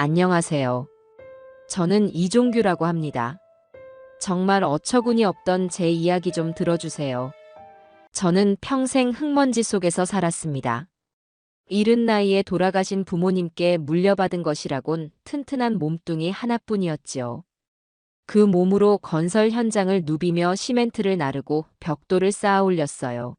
안녕하세요. 저는 이종규라고 합니다. 정말 어처구니 없던 제 이야기 좀 들어주세요. 저는 평생 흙먼지 속에서 살았습니다. 이른 나이에 돌아가신 부모님께 물려받은 것이라곤 튼튼한 몸뚱이 하나뿐이었지요. 그 몸으로 건설 현장을 누비며 시멘트를 나르고 벽돌을 쌓아 올렸어요.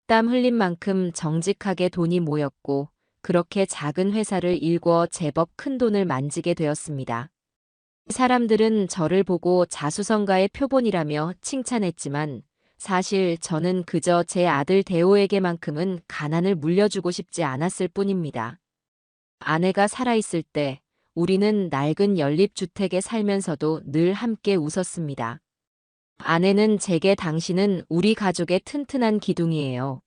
땀 흘린 만큼 정직하게 돈이 모였고 그렇게 작은 회사를 일궈 제법 큰 돈을 만지게 되었습니다. 사람들은 저를 보고 자수성가의 표본이라며 칭찬했지만 사실 저는 그저 제 아들 대호에게만큼은 가난을 물려주고 싶지 않았을 뿐입니다. 아내가 살아있을 때 우리는 낡은 연립주택에 살면서도 늘 함께 웃었습니다. 아내는 제게 당신은 우리 가족의 튼튼한 기둥이에요.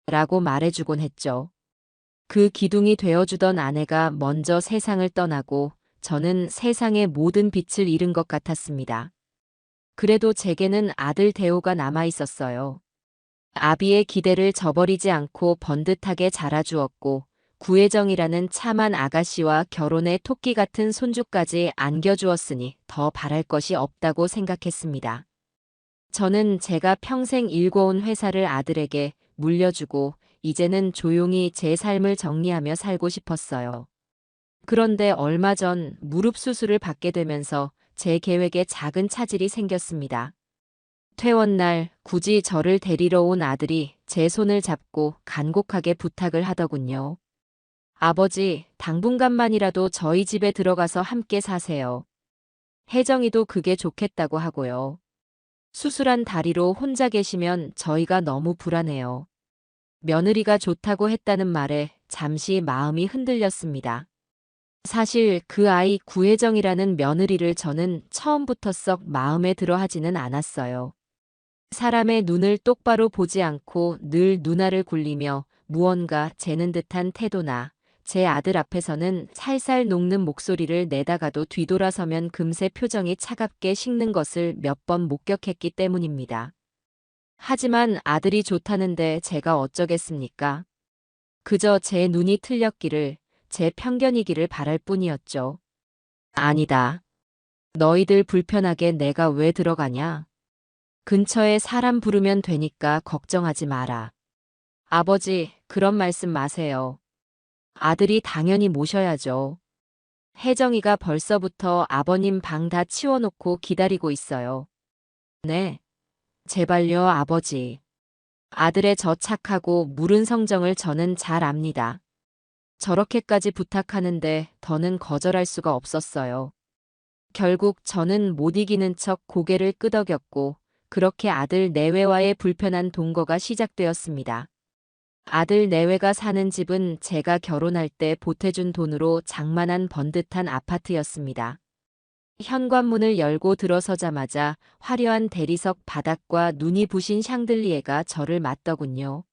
라고 말해주곤 했죠. 그 기둥이 되어주던 아내가 먼저 세상을 떠나고 저는 세상의 모든 빛을 잃은 것 같았습니다. 그래도 제게는 아들 대호가 남아 있었어요. 아비의 기대를 저버리지 않고 번듯하게 자라주었고 구혜정이라는 참한 아가씨와 결혼의 토끼 같은 손주까지 안겨주었으니 더 바랄 것이 없다고 생각했습니다. 저는 제가 평생 일궈온 회사를 아들에게 물려주고 이제는 조용히 제 삶을 정리하며 살고 싶었어요. 그런데 얼마 전 무릎 수술을 받게 되면서 제 계획에 작은 차질이 생겼습니다. 퇴원 날 굳이 저를 데리러 온 아들이 제 손을 잡고 간곡하게 부탁을 하더군요. 아버지, 당분간만이라도 저희 집에 들어가서 함께 사세요. 혜정이도 그게 좋겠다고 하고요. 수술한 다리로 혼자 계시면 저희가 너무 불안해요. 며느리가 좋다고 했다는 말에 잠시 마음이 흔들렸습니다. 사실 그 아이 구혜정이라는 며느리를 저는 처음부터 썩 마음에 들어 하지는 않았어요. 사람의 눈을 똑바로 보지 않고 늘 눈알을 굴리며 무언가 재는 듯한 태도나 제 아들 앞에서는 살살 녹는 목소리를 내다가도 뒤돌아서면 금세 표정이 차갑게 식는 것을 몇 번 목격했기 때문입니다. 하지만 아들이 좋다는데 제가 어쩌겠습니까? 그저 제 눈이 틀렸기를, 제 편견이기를 바랄 뿐이었죠. 아니다. 너희들 불편하게 내가 왜 들어가냐? 근처에 사람 부르면 되니까 걱정하지 마라. 아버지, 그런 말씀 마세요. 아들이 당연히 모셔야죠. 혜정이가 벌써부터 아버님 방 다 치워놓고 기다리고 있어요. 네. 제발요, 아버지. 아들의 저 착하고 무른 성정을 저는 잘 압니다. 저렇게까지 부탁하는데 더는 거절할 수가 없었어요. 결국 저는 못 이기는 척 고개를 끄덕였고 그렇게 아들 내외와의 불편한 동거가 시작되었습니다. 아들 내외가 사는 집은 제가 결혼할 때 보태준 돈으로 장만한 번듯한 아파트였습니다. 현관문을 열고 들어서자마자 화려한 대리석 바닥과 눈이 부신 샹들리에가 저를 맞더군요.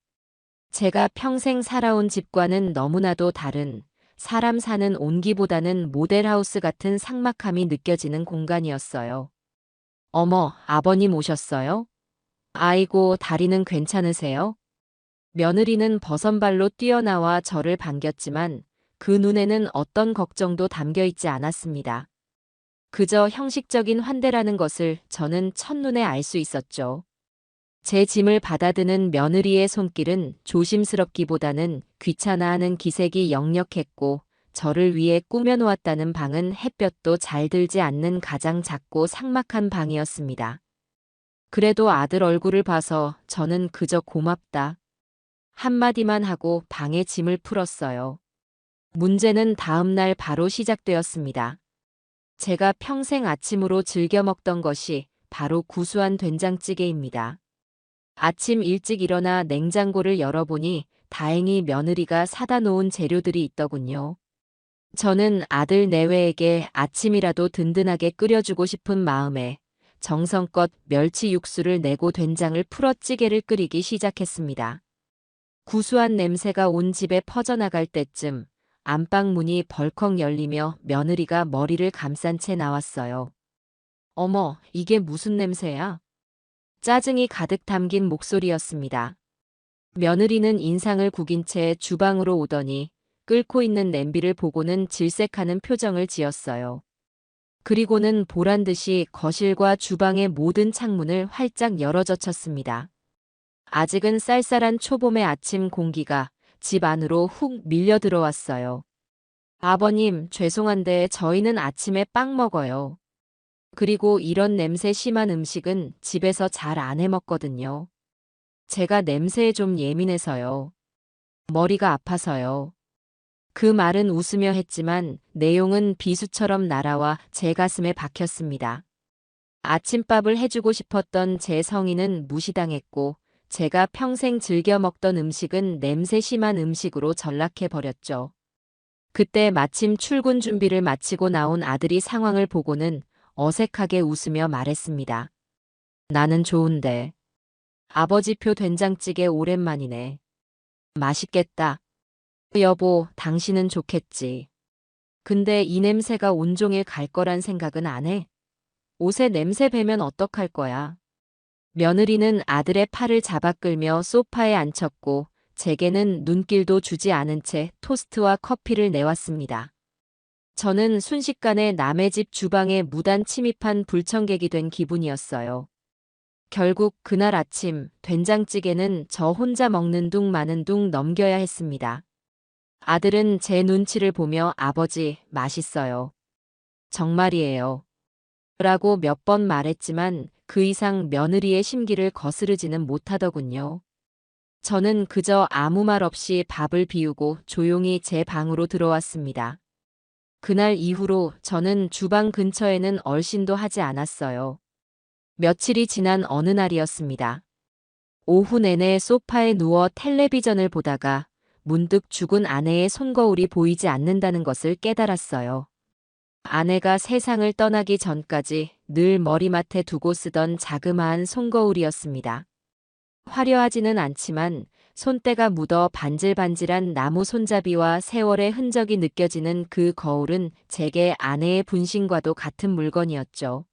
제가 평생 살아온 집과는 너무나도 다른 사람 사는 온기보다는 모델하우스 같은 삭막함이 느껴지는 공간이었어요. 어머, 아버님 오셨어요? 아이고, 다리는 괜찮으세요? 며느리는 버선발로 뛰어나와 저를 반겼지만 그 눈에는 어떤 걱정도 담겨 있지 않았습니다. 그저 형식적인 환대라는 것을 저는 첫눈에 알 수 있었죠. 제 짐을 받아드는 며느리의 손길은 조심스럽기보다는 귀찮아하는 기색이 역력했고 저를 위해 꾸며놓았다는 방은 햇볕도 잘 들지 않는 가장 작고 삭막한 방이었습니다. 그래도 아들 얼굴을 봐서 저는 그저 고맙다 한마디만 하고 방에 짐을 풀었어요. 문제는 다음 날 바로 시작되었습니다. 제가 평생 아침으로 즐겨 먹던 것이 바로 구수한 된장찌개입니다. 아침 일찍 일어나 냉장고를 열어보니 다행히 며느리가 사다 놓은 재료들이 있더군요. 저는 아들 내외에게 아침이라도 든든하게 끓여주고 싶은 마음에 정성껏 멸치 육수를 내고 된장을 풀어 찌개를 끓이기 시작했습니다. 구수한 냄새가 온 집에 퍼져나갈 때쯤 안방 문이 벌컥 열리며 며느리가 머리를 감싼 채 나왔어요. 어머, 이게 무슨 냄새야? 짜증이 가득 담긴 목소리였습니다. 며느리는 인상을 구긴 채 주방으로 오더니 끓고 있는 냄비를 보고는 질색하는 표정을 지었어요. 그리고는 보란듯이 거실과 주방의 모든 창문을 활짝 열어젖혔습니다. 아직은 쌀쌀한 초봄의 아침 공기가 집 안으로 훅 밀려 들어왔어요. 아버님, 죄송한데 저희는 아침에 빵 먹어요. 그리고 이런 냄새 심한 음식은 집에서 잘 안 해 먹거든요. 제가 냄새에 좀 예민해서요. 머리가 아파서요. 그 말은 웃으며 했지만 내용은 비수처럼 날아와 제 가슴에 박혔습니다. 아침밥을 해주고 싶었던 제 성의는 무시당했고 제가 평생 즐겨 먹던 음식은 냄새 심한 음식으로 전락해버렸죠. 그때 마침 출근 준비를 마치고 나온 아들이 상황을 보고는 어색하게 웃으며 말했습니다. 나는 좋은데. 아버지표 된장찌개 오랜만이네. 맛있겠다. 여보, 당신은 좋겠지. 근데 이 냄새가 온종일 갈 거란 생각은 안 해? 옷에 냄새 배면 어떡할 거야? 며느리는 아들의 팔을 잡아 끌며 소파에 앉혔고 제게는 눈길도 주지 않은 채 토스트와 커피를 내왔습니다. 저는 순식간에 남의 집 주방에 무단 침입한 불청객이 된 기분이었어요. 결국 그날 아침 된장찌개는 저 혼자 먹는 둥 마는 둥 넘겨야 했습니다. 아들은 제 눈치를 보며 아버지, 맛있어요. 정말이에요. 라고 몇 번 말했지만 그 이상 며느리의 심기를 거스르지는 못하더군요. 저는 그저 아무 말 없이 밥을 비우고 조용히 제 방으로 들어왔습니다. 그날 이후로 저는 주방 근처에는 얼씬도 하지 않았어요. 며칠이 지난 어느 날이었습니다. 오후 내내 소파에 누워 텔레비전을 보다가 문득 죽은 아내의 손거울이 보이지 않는다는 것을 깨달았어요. 아내가 세상을 떠나기 전까지 늘 머리맡에 두고 쓰던 자그마한 손거울이었습니다. 화려하지는 않지만 손때가 묻어 반질반질한 나무 손잡이와 세월의 흔적이 느껴지는 그 거울은 제게 아내의 분신과도 같은 물건이었죠.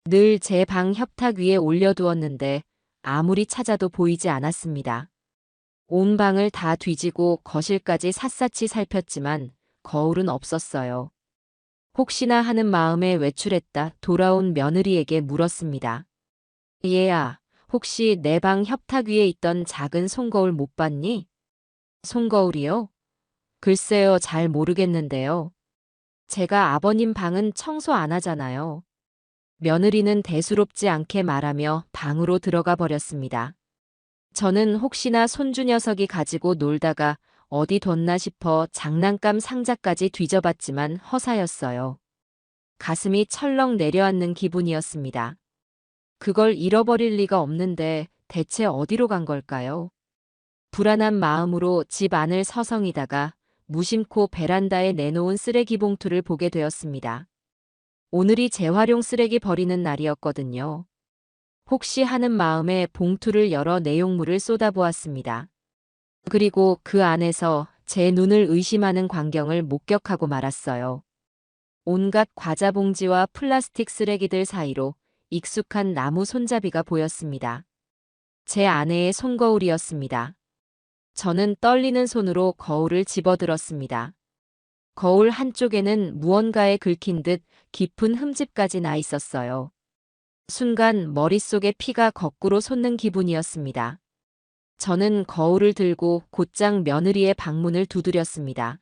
늘 제 방 협탁 위에 올려두었는데 아무리 찾아도 보이지 않았습니다. 온 방을 다 뒤지고 거실까지 샅샅이 살폈지만 거울은 없었어요. 혹시나 하는 마음에 외출했다 돌아온 며느리에게 물었습니다. 얘야, 혹시 내 방 협탁 위에 있던 작은 손거울 못 봤니? 손거울이요? 글쎄요, 잘 모르겠는데요. 제가 아버님 방은 청소 안 하잖아요. 며느리는 대수롭지 않게 말하며 방으로 들어가 버렸습니다. 저는 혹시나 손주 녀석이 가지고 놀다가 어디 뒀나 싶어 장난감 상자까지 뒤져봤지만 허사였어요. 가슴이 철렁 내려앉는 기분이었습니다. 그걸 잃어버릴 리가 없는데 대체 어디로 간 걸까요? 불안한 마음으로 집 안을 서성이다가 무심코 베란다에 내놓은 쓰레기 봉투를 보게 되었습니다. 오늘이 재활용 쓰레기 버리는 날이었거든요. 혹시 하는 마음에 봉투를 열어 내용물을 쏟아보았습니다. 그리고 그 안에서 제 눈을 의심하는 광경을 목격하고 말았어요. 온갖 과자 봉지와 플라스틱 쓰레기들 사이로 익숙한 나무 손잡이가 보였습니다. 제 아내의 손거울이었습니다. 저는 떨리는 손으로 거울을 집어들었습니다. 거울 한쪽에는 무언가에 긁힌 듯 깊은 흠집까지 나 있었어요. 순간 머릿속에 피가 거꾸로 솟는 기분이었습니다. 저는 거울을 들고 곧장 며느리의 방문을 두드렸습니다.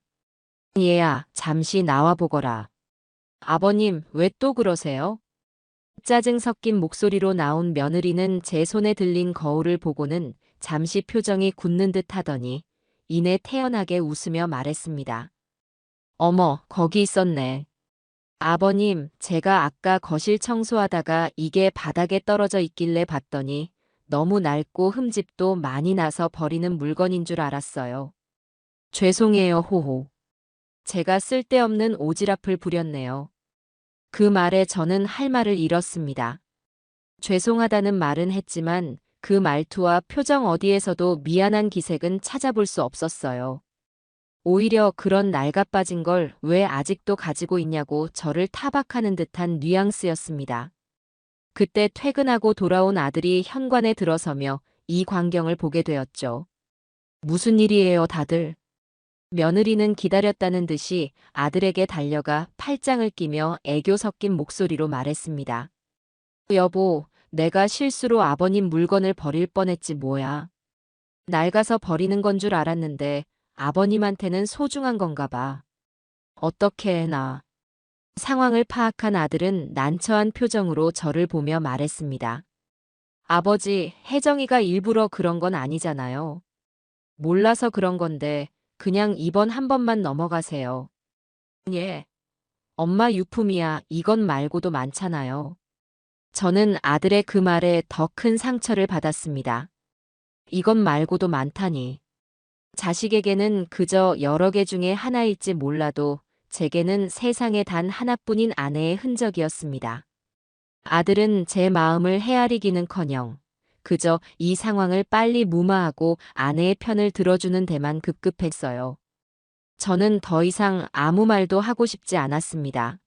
얘야, 잠시 나와보거라. 아버님, 왜 또 그러세요? 짜증 섞인 목소리로 나온 며느리는 제 손에 들린 거울을 보고는 잠시 표정이 굳는 듯 하더니 이내 태연하게 웃으며 말했습니다. 어머, 거기 있었네. 아버님, 제가 아까 거실 청소하다가 이게 바닥에 떨어져 있길래 봤더니 너무 낡고 흠집도 많이 나서 버리는 물건인 줄 알았어요. 죄송해요, 호호. 제가 쓸데없는 오지랖을 부렸네요. 그 말에 저는 할 말을 잃었습니다. 죄송하다는 말은 했지만 그 말투와 표정 어디에서도 미안한 기색은 찾아볼 수 없었어요. 오히려 그런 낡아빠진 걸 왜 아직도 가지고 있냐고 저를 타박하는 듯한 뉘앙스였습니다. 그때 퇴근하고 돌아온 아들이 현관에 들어서며 이 광경을 보게 되었죠. 무슨 일이에요, 다들? 며느리는 기다렸다는 듯이 아들에게 달려가 팔짱을 끼며 애교 섞인 목소리로 말했습니다. 여보, 내가 실수로 아버님 물건을 버릴 뻔했지 뭐야. 낡아서 버리는 건 줄 알았는데 아버님한테는 소중한 건가 봐. 어떻게 해나. 상황을 파악한 아들은 난처한 표정으로 저를 보며 말했습니다. 아버지, 혜정이가 일부러 그런 건 아니잖아요. 몰라서 그런 건데 그냥 이번 한 번만 넘어가세요. 예. 엄마 유품이야. 이건 말고도 많잖아요. 저는 아들의 그 말에 더 큰 상처를 받았습니다. 이것 말고도 많다니. 자식에게는 그저 여러 개 중에 하나일지 몰라도 제게는 세상에 단 하나뿐인 아내의 흔적이었습니다. 아들은 제 마음을 헤아리기는커녕 그저 이 상황을 빨리 무마하고 아내의 편을 들어주는 데만 급급했어요. 저는 더 이상 아무 말도 하고 싶지 않았습니다.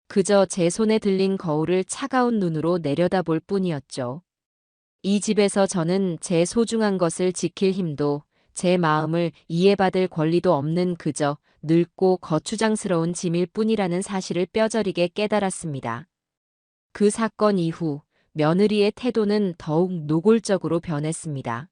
그저 제 손에 들린 거울을 차가운 눈으로 내려다볼 뿐이었죠. 이 집에서 저는 제 소중한 것을 지킬 힘도 제 마음을 이해받을 권리도 없는 그저 늙고 거추장스러운 짐일 뿐이라는 사실을 뼈저리게 깨달았습니다. 그 사건 이후 며느리의 태도는 더욱 노골적으로 변했습니다.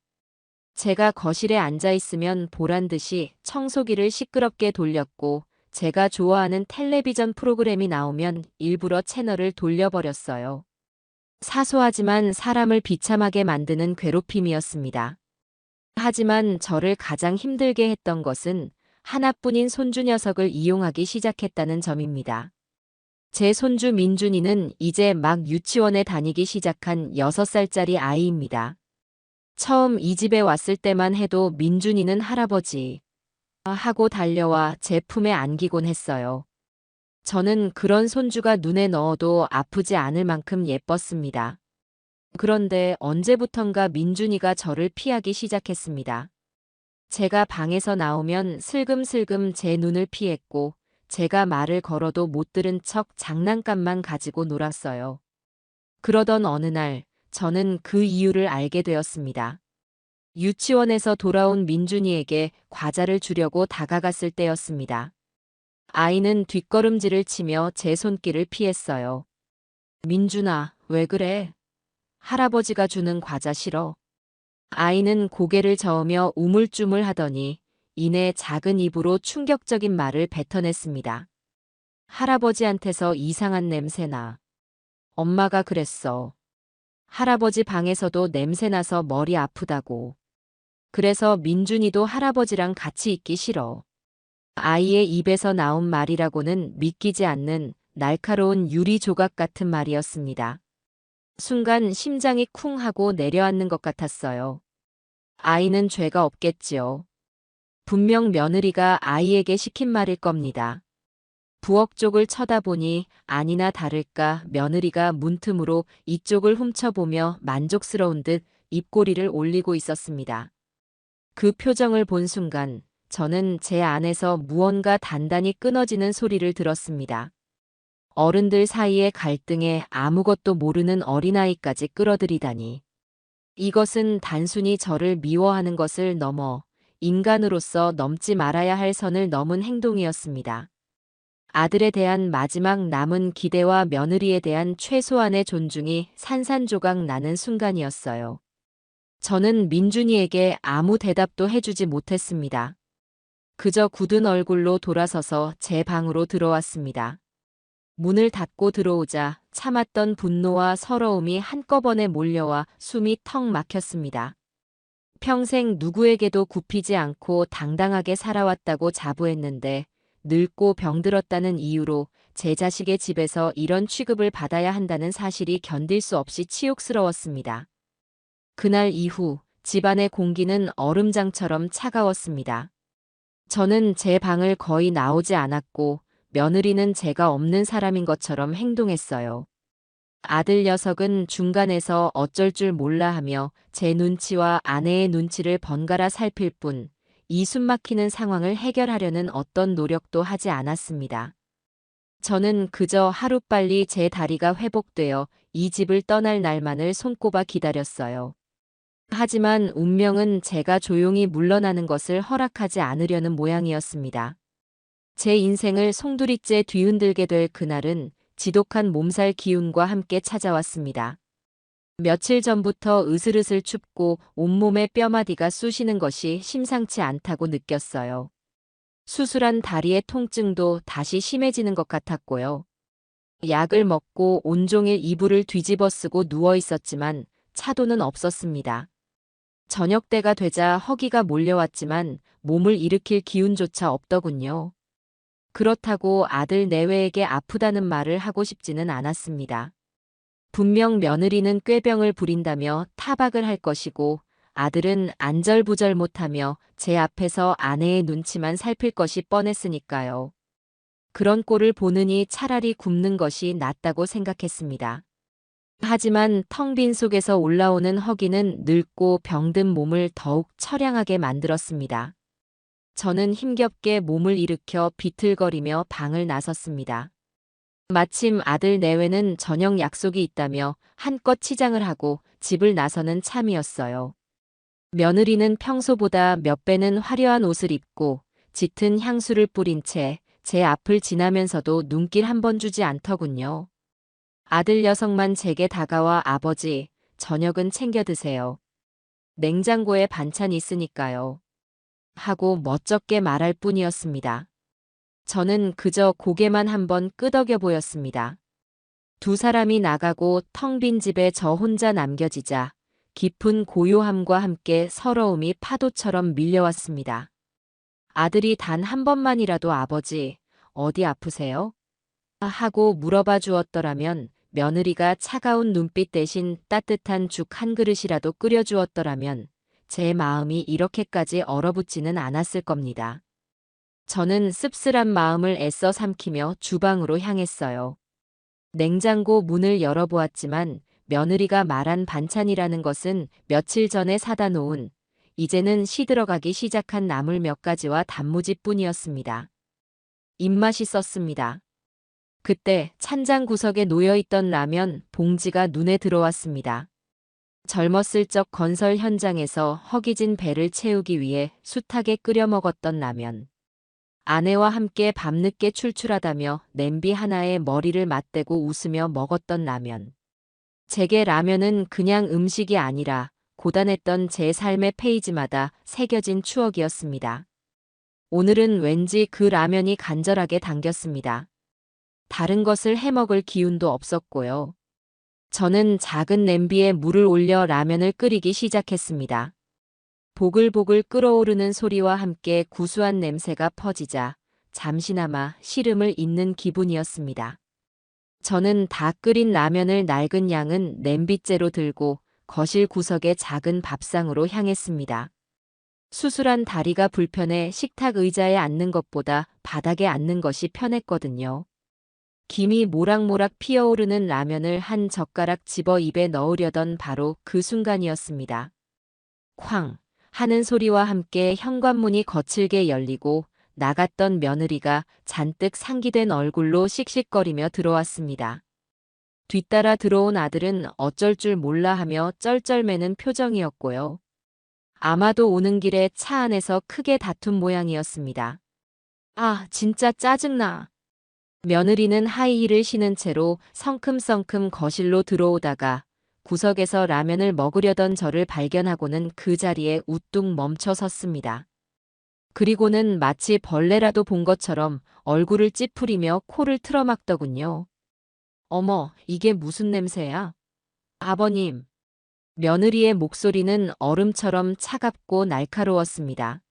제가 거실에 앉아 있으면 보란 듯이 청소기를 시끄럽게 돌렸고 제가 좋아하는 텔레비전 프로그램이 나오면 일부러 채널을 돌려버렸어요. 사소하지만 사람을 비참하게 만드는 괴롭힘이었습니다. 하지만 저를 가장 힘들게 했던 것은 하나뿐인 손주 녀석을 이용하기 시작했다는 점입니다. 제 손주 민준이는 이제 막 유치원에 다니기 시작한 6살짜리 아이입니다. 처음 이 집에 왔을 때만 해도 민준이는 할아버지 하고 달려와 제 품에 안기곤 했어요. 저는 그런 손주가 눈에 넣어도 아프지 않을 만큼 예뻤습니다. 그런데 언제부턴가 민준이가 저를 피하기 시작했습니다. 제가 방에서 나오면 슬금슬금 제 눈을 피했고 제가 말을 걸어도 못 들은 척 장난감만 가지고 놀았어요. 그러던 어느 날 저는 그 이유를 알게 되었습니다. 유치원에서 돌아온 민준이에게 과자를 주려고 다가갔을 때였습니다. 아이는 뒷걸음질을 치며 제 손길을 피했어요. 민준아, 왜 그래? 할아버지가 주는 과자 싫어. 아이는 고개를 저으며 우물쭈물 하더니 이내 작은 입으로 충격적인 말을 뱉어냈습니다. 할아버지한테서 이상한 냄새나. 엄마가 그랬어. 할아버지 방에서도 냄새나서 머리 아프다고. 그래서 민준이도 할아버지랑 같이 있기 싫어. 아이의 입에서 나온 말이라고는 믿기지 않는 날카로운 유리 조각 같은 말이었습니다. 순간 심장이 쿵 하고 내려앉는 것 같았어요. 아이는 죄가 없겠지요. 분명 며느리가 아이에게 시킨 말일 겁니다. 부엌 쪽을 쳐다보니 아니나 다를까 며느리가 문틈으로 이쪽을 훔쳐보며 만족스러운 듯 입꼬리를 올리고 있었습니다. 그 표정을 본 순간 저는 제 안에서 무언가 단단히 끊어지는 소리를 들었습니다. 어른들 사이의 갈등에 아무것도 모르는 어린아이까지 끌어들이다니. 이것은 단순히 저를 미워하는 것을 넘어 인간으로서 넘지 말아야 할 선을 넘은 행동이었습니다. 아들에 대한 마지막 남은 기대와 며느리에 대한 최소한의 존중이 산산조각 나는 순간이었어요. 저는 민준이에게 아무 대답도 해주지 못했습니다. 그저 굳은 얼굴로 돌아서서 제 방으로 들어왔습니다. 문을 닫고 들어오자 참았던 분노와 서러움이 한꺼번에 몰려와 숨이 턱 막혔습니다. 평생 누구에게도 굽히지 않고 당당하게 살아왔다고 자부했는데 늙고 병들었다는 이유로 제 자식의 집에서 이런 취급을 받아야 한다는 사실이 견딜 수 없이 치욕스러웠습니다. 그날 이후 집안의 공기는 얼음장처럼 차가웠습니다. 저는 제 방을 거의 나오지 않았고 며느리는 제가 없는 사람인 것처럼 행동했어요. 아들 녀석은 중간에서 어쩔 줄 몰라 하며 제 눈치와 아내의 눈치를 번갈아 살필 뿐 이 숨막히는 상황을 해결하려는 어떤 노력도 하지 않았습니다. 저는 그저 하루빨리 제 다리가 회복되어 이 집을 떠날 날만을 손꼽아 기다렸어요. 하지만 운명은 제가 조용히 물러나는 것을 허락하지 않으려는 모양이었습니다. 제 인생을 송두리째 뒤흔들게 될 그날은 지독한 몸살 기운과 함께 찾아왔습니다. 며칠 전부터 으슬으슬 춥고 온몸에 뼈마디가 쑤시는 것이 심상치 않다고 느꼈어요. 수술한 다리의 통증도 다시 심해지는 것 같았고요. 약을 먹고 온종일 이불을 뒤집어 쓰고 누워 있었지만 차도는 없었습니다. 저녁 때가 되자 허기가 몰려왔지만 몸을 일으킬 기운조차 없더군요. 그렇다고 아들 내외에게 아프다는 말을 하고 싶지는 않았습니다. 분명 며느리는 꾀병을 부린다며 타박을 할 것이고 아들은 안절부절 못하며 제 앞에서 아내의 눈치만 살필 것이 뻔했으니까요. 그런 꼴을 보느니 차라리 굶는 것이 낫다고 생각했습니다. 하지만 텅 빈 속에서 올라오는 허기는 늙고 병든 몸을 더욱 처량하게 만들었습니다. 저는 힘겹게 몸을 일으켜 비틀거리며 방을 나섰습니다. 마침 아들 내외는 저녁 약속이 있다며 한껏 치장을 하고 집을 나서는 참이었어요. 며느리는 평소보다 몇 배는 화려한 옷을 입고 짙은 향수를 뿌린 채 제 앞을 지나면서도 눈길 한 번 주지 않더군요. 아들 녀석만 제게 다가와 아버지, 저녁은 챙겨 드세요. 냉장고에 반찬 있으니까요. 하고 멋쩍게 말할 뿐이었습니다. 저는 그저 고개만 한번 끄덕여 보였습니다. 두 사람이 나가고 텅 빈 집에 저 혼자 남겨지자 깊은 고요함과 함께 서러움이 파도처럼 밀려왔습니다. 아들이 단 한 번만이라도 아버지, 어디 아프세요? 하고 물어봐 주었더라면 며느리가 차가운 눈빛 대신 따뜻한 죽 한 그릇이라도 끓여 주었더라면 제 마음이 이렇게까지 얼어붙지는 않았을 겁니다. 저는 씁쓸한 마음을 애써 삼키며 주방으로 향했어요. 냉장고 문을 열어보았지만 며느리가 말한 반찬이라는 것은 며칠 전에 사다 놓은 이제는 시들어가기 시작한 나물 몇 가지와 단무지뿐이었습니다. 입맛이 썼습니다. 그때 찬장 구석에 놓여있던 라면 봉지가 눈에 들어왔습니다. 젊었을 적 건설 현장에서 허기진 배를 채우기 위해 숱하게 끓여 먹었던 라면. 아내와 함께 밤늦게 출출하다며 냄비 하나에 머리를 맞대고 웃으며 먹었던 라면. 제게 라면은 그냥 음식이 아니라 고단했던 제 삶의 페이지마다 새겨진 추억이었습니다. 오늘은 왠지 그 라면이 간절하게 당겼습니다. 다른 것을 해먹을 기운도 없었고요. 저는 작은 냄비에 물을 올려 라면을 끓이기 시작했습니다. 보글보글 끓어오르는 소리와 함께 구수한 냄새가 퍼지자 잠시나마 시름을 잇는 기분이었습니다. 저는 다 끓인 라면을 낡은 양은 냄비째로 들고 거실 구석의 작은 밥상으로 향했습니다. 수술한 다리가 불편해 식탁 의자에 앉는 것보다 바닥에 앉는 것이 편했거든요. 김이 모락모락 피어오르는 라면을 한 젓가락 집어 입에 넣으려던 바로 그 순간이었습니다. 쾅! 하는 소리와 함께 현관문이 거칠게 열리고 나갔던 며느리가 잔뜩 상기된 얼굴로 씩씩거리며 들어왔습니다. 뒤따라 들어온 아들은 어쩔 줄 몰라 하며 쩔쩔매는 표정이었고요. 아마도 오는 길에 차 안에서 크게 다툰 모양이었습니다. 아, 진짜 짜증나. 며느리는 하이힐을 신은 채로 성큼성큼 거실로 들어오다가 구석에서 라면을 먹으려던 저를 발견하고는 그 자리에 우뚝 멈춰 섰습니다. 그리고는 마치 벌레라도 본 것처럼 얼굴을 찌푸리며 코를 틀어막더군요. 어머, 이게 무슨 냄새야? 아버님. 며느리의 목소리는 얼음처럼 차갑고 날카로웠습니다.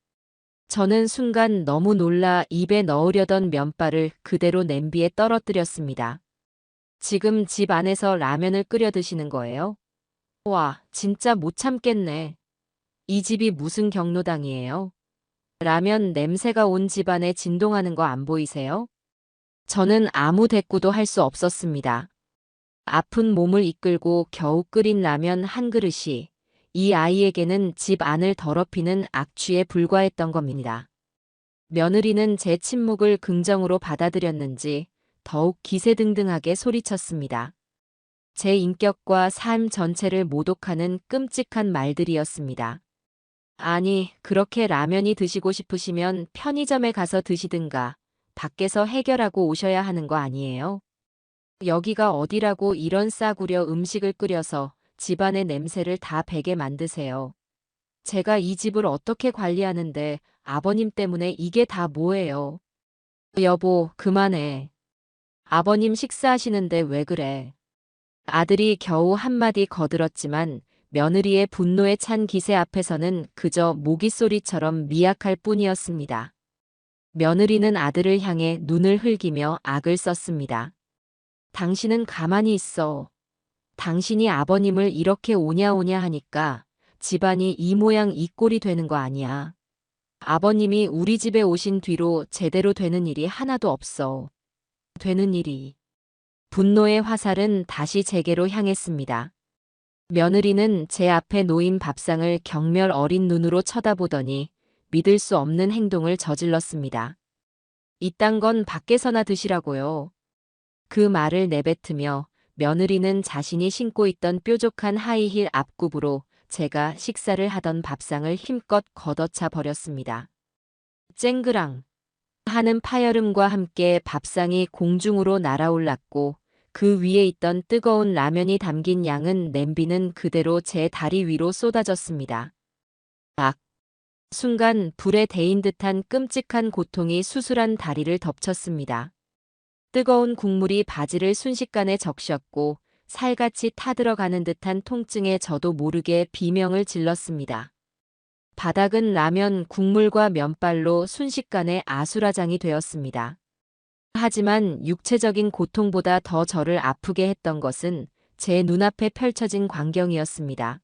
저는 순간 너무 놀라 입에 넣으려던 면발을 그대로 냄비에 떨어뜨렸습니다. 지금 집 안에서 라면을 끓여 드시는 거예요? 와, 진짜 못 참겠네. 이 집이 무슨 경로당이에요? 라면 냄새가 온 집안에 진동하는 거 안 보이세요? 저는 아무 대꾸도 할 수 없었습니다. 아픈 몸을 이끌고 겨우 끓인 라면 한 그릇이 이 아이에게는 집 안을 더럽히는 악취에 불과했던 겁니다. 며느리는 제 침묵을 긍정으로 받아들였는지 더욱 기세등등하게 소리쳤습니다. 제 인격과 삶 전체를 모독하는 끔찍한 말들이었습니다. 아니, 그렇게 라면이 드시고 싶으시면 편의점에 가서 드시든가 밖에서 해결하고 오셔야 하는 거 아니에요? 여기가 어디라고 이런 싸구려 음식을 끓여서 집안의 냄새를 다 배게 만드세요. 제가 이 집을 어떻게 관리하는데 아버님 때문에 이게 다 뭐예요? 여보, 그만해. 아버님 식사하시는데 왜 그래? 아들이 겨우 한마디 거들었지만 며느리의 분노에 찬 기세 앞에서는 그저 모기소리처럼 미약할 뿐이었습니다. 며느리는 아들을 향해 눈을 흘기며 악을 썼습니다. 당신은 가만히 있어. 당신이 아버님을 이렇게 오냐오냐 하니까 집안이 이 모양 이 꼴이 되는 거 아니야. 아버님이 우리 집에 오신 뒤로 제대로 되는 일이 하나도 없어. 되는 일이. 분노의 화살은 다시 제게로 향했습니다. 며느리는 제 앞에 놓인 밥상을 경멸 어린 눈으로 쳐다보더니 믿을 수 없는 행동을 저질렀습니다. 이딴 건 밖에서나 드시라고요. 그 말을 내뱉으며 며느리는 자신이 신고 있던 뾰족한 하이힐 앞굽으로 제가 식사를 하던 밥상을 힘껏 걷어차 버렸습니다. 쨍그랑 하는 파열음과 함께 밥상이 공중으로 날아올랐고 그 위에 있던 뜨거운 라면이 담긴 양은 냄비는 그대로 제 다리 위로 쏟아졌습니다. 악! 순간 불에 데인 듯한 끔찍한 고통이 수술한 다리를 덮쳤습니다. 뜨거운 국물이 바지를 순식간에 적셨고 살같이 타들어가는 듯한 통증에 저도 모르게 비명을 질렀습니다. 바닥은 라면 국물과 면발로 순식간에 아수라장이 되었습니다. 하지만 육체적인 고통보다 더 저를 아프게 했던 것은 제 눈앞에 펼쳐진 광경이었습니다.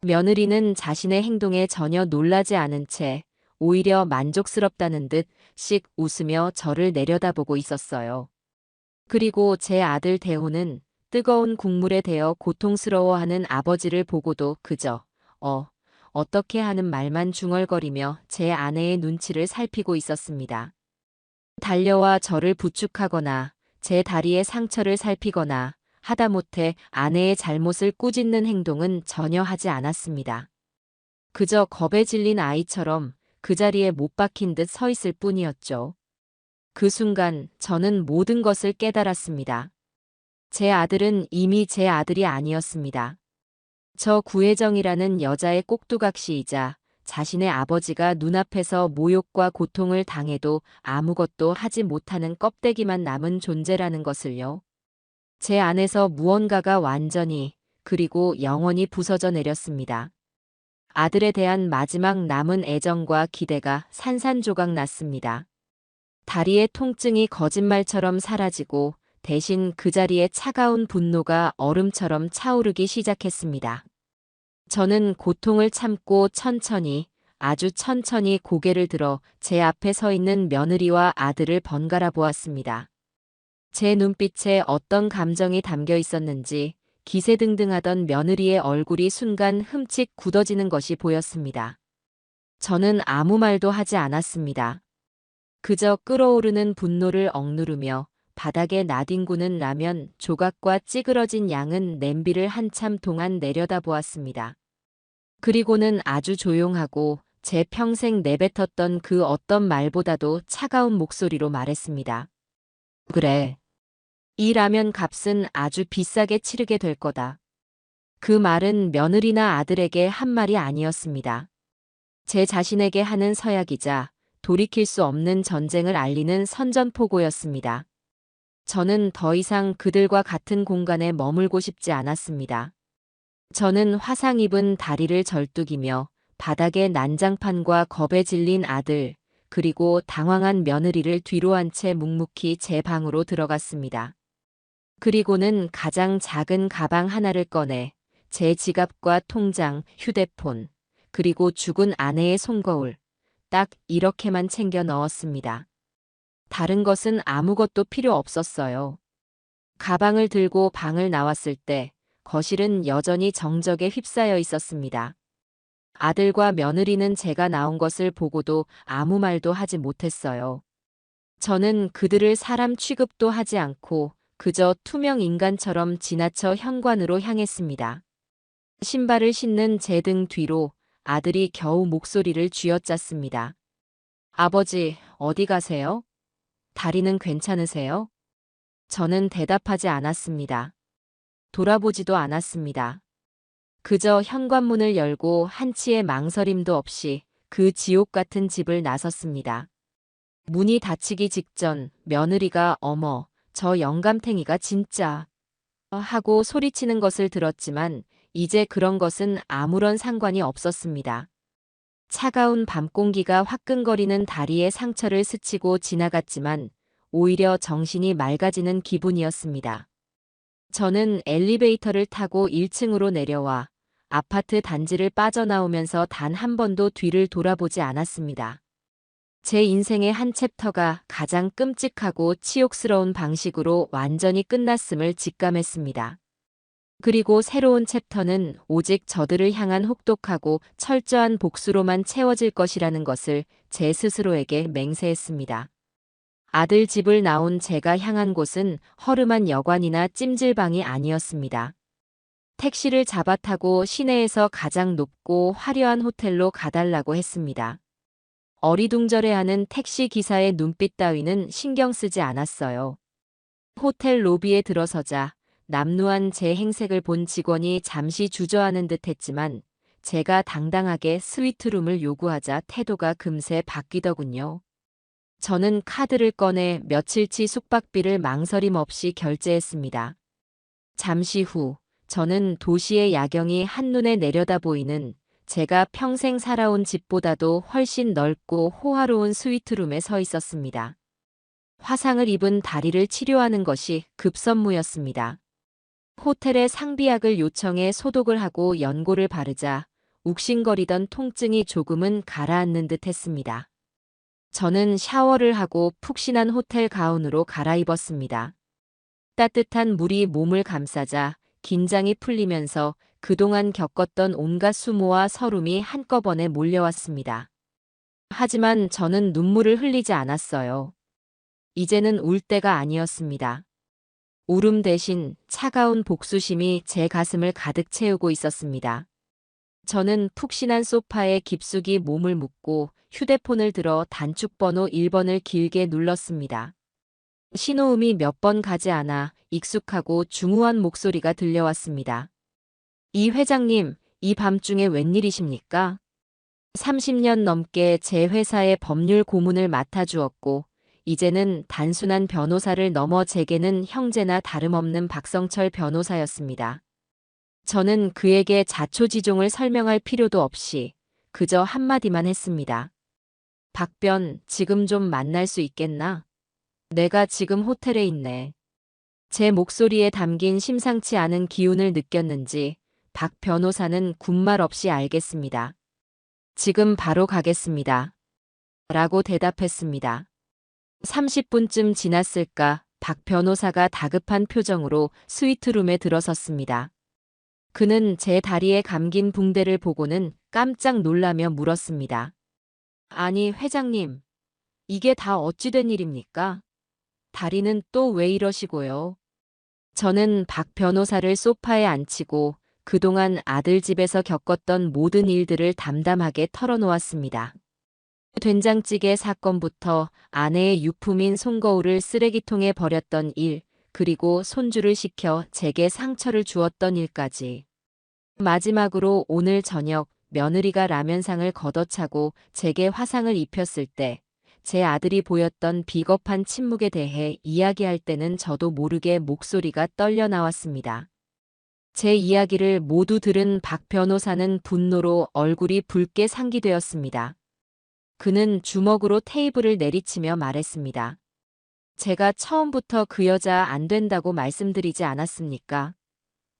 며느리는 자신의 행동에 전혀 놀라지 않은 채 오히려 만족스럽다는 듯 씩 웃으며 저를 내려다보고 있었어요. 그리고 제 아들 대호는 뜨거운 국물에 대어 고통스러워하는 아버지를 보고도 그저 어떻게 하는 말만 중얼거리며 제 아내의 눈치를 살피고 있었습니다. 달려와 저를 부축하거나 제 다리의 상처를 살피거나 하다못해 아내의 잘못을 꾸짖는 행동은 전혀 하지 않았습니다. 그저 겁에 질린 아이처럼 그 자리에 못 박힌 듯 서 있을 뿐이었죠. 그 순간 저는 모든 것을 깨달았습니다. 제 아들은 이미 제 아들이 아니었습니다. 저 구혜정이라는 여자의 꼭두각시이자 자신의 아버지가 눈앞에서 모욕과 고통을 당해도 아무것도 하지 못하는 껍데기만 남은 존재라는 것을요. 제 안에서 무언가가 완전히 그리고 영원히 부서져 내렸습니다. 아들에 대한 마지막 남은 애정과 기대가 산산조각 났습니다. 다리의 통증이 거짓말처럼 사라지고 대신 그 자리에 차가운 분노가 얼음처럼 차오르기 시작했습니다. 저는 고통을 참고 천천히, 아주 천천히 고개를 들어 제 앞에 서 있는 며느리와 아들을 번갈아 보았습니다. 제 눈빛에 어떤 감정이 담겨 있었는지 기세등등하던 며느리의 얼굴이 순간 흠칫 굳어지는 것이 보였습니다. 저는 아무 말도 하지 않았습니다. 그저 끓어오르는 분노를 억누르며 바닥에 나뒹구는 라면 조각과 찌그러진 양은 냄비를 한참 동안 내려다보았습니다. 그리고는 아주 조용하고 제 평생 내뱉었던 그 어떤 말보다도 차가운 목소리로 말했습니다. 그래. 이 라면 값은 아주 비싸게 치르게 될 거다. 그 말은 며느리나 아들에게 한 말이 아니었습니다. 제 자신에게 하는 서약이자 돌이킬 수 없는 전쟁을 알리는 선전포고였습니다. 저는 더 이상 그들과 같은 공간에 머물고 싶지 않았습니다. 저는 화상 입은 다리를 절뚝이며 바닥에 난장판과 겁에 질린 아들, 그리고 당황한 며느리를 뒤로 한 채 묵묵히 제 방으로 들어갔습니다. 그리고는 가장 작은 가방 하나를 꺼내 제 지갑과 통장, 휴대폰, 그리고 죽은 아내의 손거울, 딱 이렇게만 챙겨 넣었습니다. 다른 것은 아무것도 필요 없었어요. 가방을 들고 방을 나왔을 때 거실은 여전히 정적에 휩싸여 있었습니다. 아들과 며느리는 제가 나온 것을 보고도 아무 말도 하지 못했어요. 저는 그들을 사람 취급도 하지 않고 그저 투명 인간처럼 지나쳐 현관으로 향했습니다. 신발을 신는 제 등 뒤로 아들이 겨우 목소리를 쥐어짰습니다. 아버지, 어디 가세요? 다리는 괜찮으세요? 저는 대답하지 않았습니다. 돌아보지도 않았습니다. 그저 현관문을 열고 한치의 망설임도 없이 그 지옥 같은 집을 나섰습니다. 문이 닫히기 직전 며느리가 어머, 저 영감탱이가 진짜 하고 소리치는 것을 들었지만 이제 그런 것은 아무런 상관이 없었습니다. 차가운 밤 공기가 화끈거리는 다리의 상처를 스치고 지나갔지만 오히려 정신이 맑아지는 기분이었습니다. 저는 엘리베이터를 타고 1층으로 내려와 아파트 단지를 빠져나오면서 단 한 번도 뒤를 돌아보지 않았습니다. 제 인생의 한 챕터가 가장 끔찍하고 치욕스러운 방식으로 완전히 끝났음을 직감했습니다. 그리고 새로운 챕터는 오직 저들을 향한 혹독하고 철저한 복수로만 채워질 것이라는 것을 제 스스로에게 맹세했습니다. 아들 집을 나온 제가 향한 곳은 허름한 여관이나 찜질방이 아니었습니다. 택시를 잡아 타고 시내에서 가장 높고 화려한 호텔로 가달라고 했습니다. 어리둥절해하는 택시 기사의 눈빛 따위는 신경 쓰지 않았어요. 호텔 로비에 들어서자 남루한 제 행색을 본 직원이 잠시 주저하는 듯 했지만 제가 당당하게 스위트룸을 요구하자 태도가 금세 바뀌더군요. 저는 카드를 꺼내 며칠치 숙박비를 망설임 없이 결제했습니다. 잠시 후 저는 도시의 야경이 한눈에 내려다 보이는 제가 평생 살아온 집보다도 훨씬 넓고 호화로운 스위트룸에 서 있었습니다. 화상을 입은 다리를 치료하는 것이 급선무였습니다. 호텔에 상비약을 요청해 소독을 하고 연고를 바르자 욱신거리던 통증이 조금은 가라앉는 듯 했습니다. 저는 샤워를 하고 푹신한 호텔 가운으로 갈아입었습니다. 따뜻한 물이 몸을 감싸자 긴장이 풀리면서 그동안 겪었던 온갖 수모와 서름이 한꺼번에 몰려왔습니다. 하지만 저는 눈물을 흘리지 않았어요. 이제는 울 때가 아니었습니다. 울음 대신 차가운 복수심이 제 가슴을 가득 채우고 있었습니다. 저는 푹신한 소파에 깊숙이 몸을 묻고 휴대폰을 들어 단축번호 1번을 길게 눌렀습니다. 신호음이 몇 번 가지 않아 익숙하고 중후한 목소리가 들려왔습니다. 이 회장님, 이 밤중에 웬일이십니까? 30년 넘게 제 회사의 법률 고문을 맡아주었고 이제는 단순한 변호사를 넘어 제게는 형제나 다름없는 박성철 변호사였습니다. 저는 그에게 자초지종을 설명할 필요도 없이 그저 한마디만 했습니다. 박변, 지금 좀 만날 수 있겠나? 내가 지금 호텔에 있네. 제 목소리에 담긴 심상치 않은 기운을 느꼈는지 박 변호사는 군말 없이 알겠습니다. 지금 바로 가겠습니다. 라고 대답했습니다. 30분쯤 지났을까 박 변호사가 다급한 표정으로 스위트룸에 들어섰습니다. 그는 제 다리에 감긴 붕대를 보고는 깜짝 놀라며 물었습니다. 아니, 회장님, 이게 다 어찌 된 일입니까? 다리는 또 왜 이러시고요? 저는 박 변호사를 소파에 앉히고 그동안 아들 집에서 겪었던 모든 일들을 담담하게 털어놓았습니다. 된장찌개 사건부터 아내의 유품인 손거울을 쓰레기통에 버렸던 일, 그리고 손주를 시켜 제게 상처를 주었던 일까지. 마지막으로 오늘 저녁 며느리가 라면상을 걷어차고 제게 화상을 입혔을 때 제 아들이 보였던 비겁한 침묵에 대해 이야기할 때는 저도 모르게 목소리가 떨려 나왔습니다. 제 이야기를 모두 들은 박 변호사는 분노로 얼굴이 붉게 상기되었습니다. 그는 주먹으로 테이블을 내리치며 말했습니다. 제가 처음부터 그 여자 안 된다고 말씀드리지 않았습니까?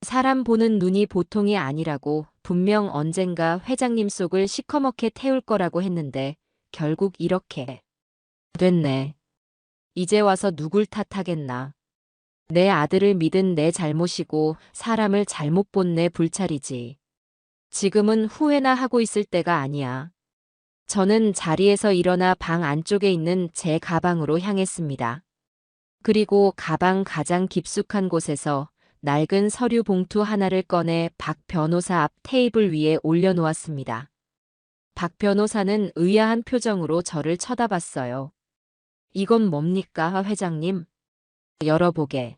사람 보는 눈이 보통이 아니라고 분명 언젠가 회장님 속을 시커멓게 태울 거라고 했는데 결국 이렇게 됐네. 이제 와서 누굴 탓하겠나. 내 아들을 믿은 내 잘못이고 사람을 잘못 본 내 불찰이지. 지금은 후회나 하고 있을 때가 아니야. 저는 자리에서 일어나 방 안쪽에 있는 제 가방으로 향했습니다. 그리고 가방 가장 깊숙한 곳에서 낡은 서류 봉투 하나를 꺼내 박 변호사 앞 테이블 위에 올려놓았습니다. 박 변호사는 의아한 표정으로 저를 쳐다봤어요. 이건 뭡니까, 회장님? 열어보게.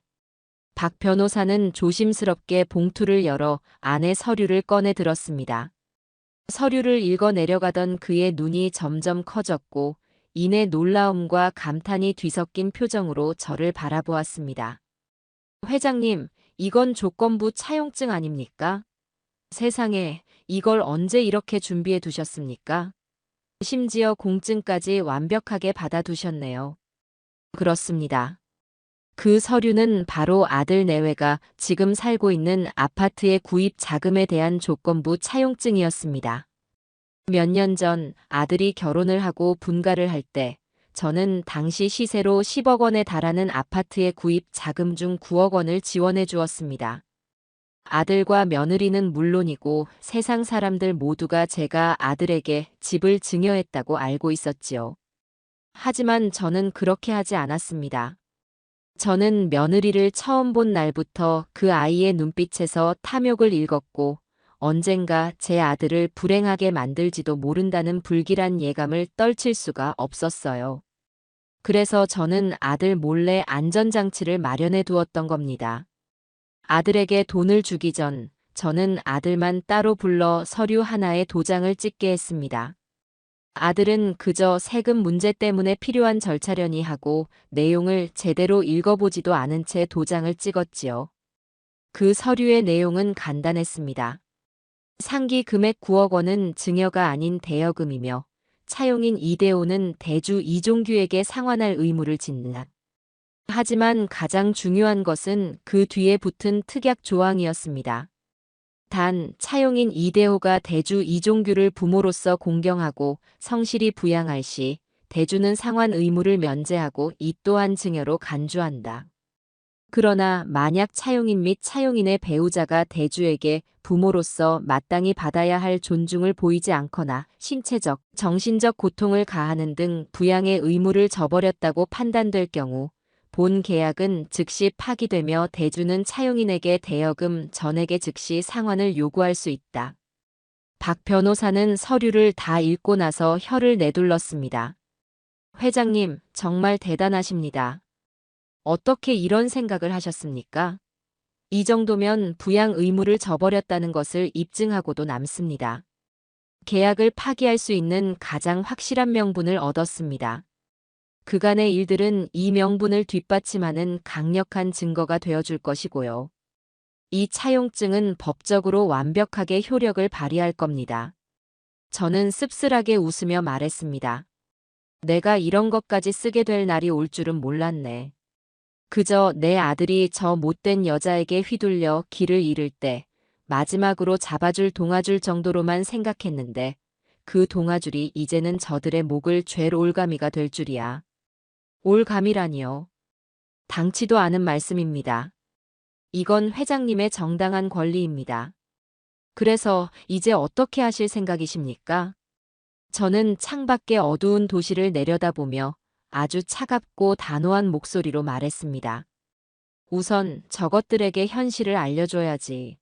박 변호사는 조심스럽게 봉투를 열어 안에 서류를 꺼내 들었습니다. 서류를 읽어 내려가던 그의 눈이 점점 커졌고 이내 놀라움과 감탄이 뒤섞인 표정으로 저를 바라보았습니다. 회장님, 이건 조건부 차용증 아닙니까? 세상에, 이걸 언제 이렇게 준비해 두셨습니까? 심지어 공증까지 완벽하게 받아두셨네요. 그렇습니다. 그 서류는 바로 아들 내외가 지금 살고 있는 아파트의 구입 자금에 대한 조건부 차용증이었습니다. 몇 년 전 아들이 결혼을 하고 분가를 할 때 저는 당시 시세로 10억 원에 달하는 아파트의 구입 자금 중 9억 원을 지원해 주었습니다. 아들과 며느리는 물론이고 세상 사람들 모두가 제가 아들에게 집을 증여했다고 알고 있었지요. 하지만 저는 그렇게 하지 않았습니다. 저는 며느리를 처음 본 날부터 그 아이의 눈빛에서 탐욕을 읽었고 언젠가 제 아들을 불행하게 만들지도 모른다는 불길한 예감을 떨칠 수가 없었어요. 그래서 저는 아들 몰래 안전장치를 마련해 두었던 겁니다. 아들에게 돈을 주기 전 저는 아들만 따로 불러 서류 하나에 도장을 찍게 했습니다. 아들은 그저 세금 문제 때문에 필요한 절차려니 하고 내용을 제대로 읽어보지도 않은 채 도장을 찍었지요. 그 서류의 내용은 간단했습니다. 상기 금액 9억 원은 증여가 아닌 대여금이며 차용인 이대호는 대주 이종규에게 상환할 의무를 짓는다. 하지만 가장 중요한 것은 그 뒤에 붙은 특약 조항이었습니다. 단, 차용인 이대호가 대주 이종규를 부모로서 공경하고 성실히 부양할 시 대주는 상환 의무를 면제하고 이 또한 증여로 간주한다. 그러나 만약 차용인 및 차용인의 배우자가 대주에게 부모로서 마땅히 받아야 할 존중을 보이지 않거나 신체적, 정신적 고통을 가하는 등 부양의 의무를 저버렸다고 판단될 경우 본 계약은 즉시 파기되며 대주는 차용인에게 대여금 전액의 즉시 상환을 요구할 수 있다. 박 변호사는 서류를 다 읽고 나서 혀를 내둘렀습니다. 회장님, 정말 대단하십니다. 어떻게 이런 생각을 하셨습니까? 이 정도면 부양 의무를 저버렸다는 것을 입증하고도 남습니다. 계약을 파기할 수 있는 가장 확실한 명분을 얻었습니다. 그간의 일들은 이 명분을 뒷받침하는 강력한 증거가 되어줄 것이고요. 이 차용증은 법적으로 완벽하게 효력을 발휘할 겁니다. 저는 씁쓸하게 웃으며 말했습니다. 내가 이런 것까지 쓰게 될 날이 올 줄은 몰랐네. 그저 내 아들이 저 못된 여자에게 휘둘려 길을 잃을 때 마지막으로 잡아줄 동아줄 정도로만 생각했는데 그 동아줄이 이제는 저들의 목을 쥘 올가미가 될 줄이야. 올감이라니요. 당치도 않은 말씀입니다. 이건 회장님의 정당한 권리입니다. 그래서 이제 어떻게 하실 생각이십니까? 저는 창밖의 어두운 도시를 내려다보며 아주 차갑고 단호한 목소리로 말했습니다. 우선 저것들에게 현실을 알려줘야지.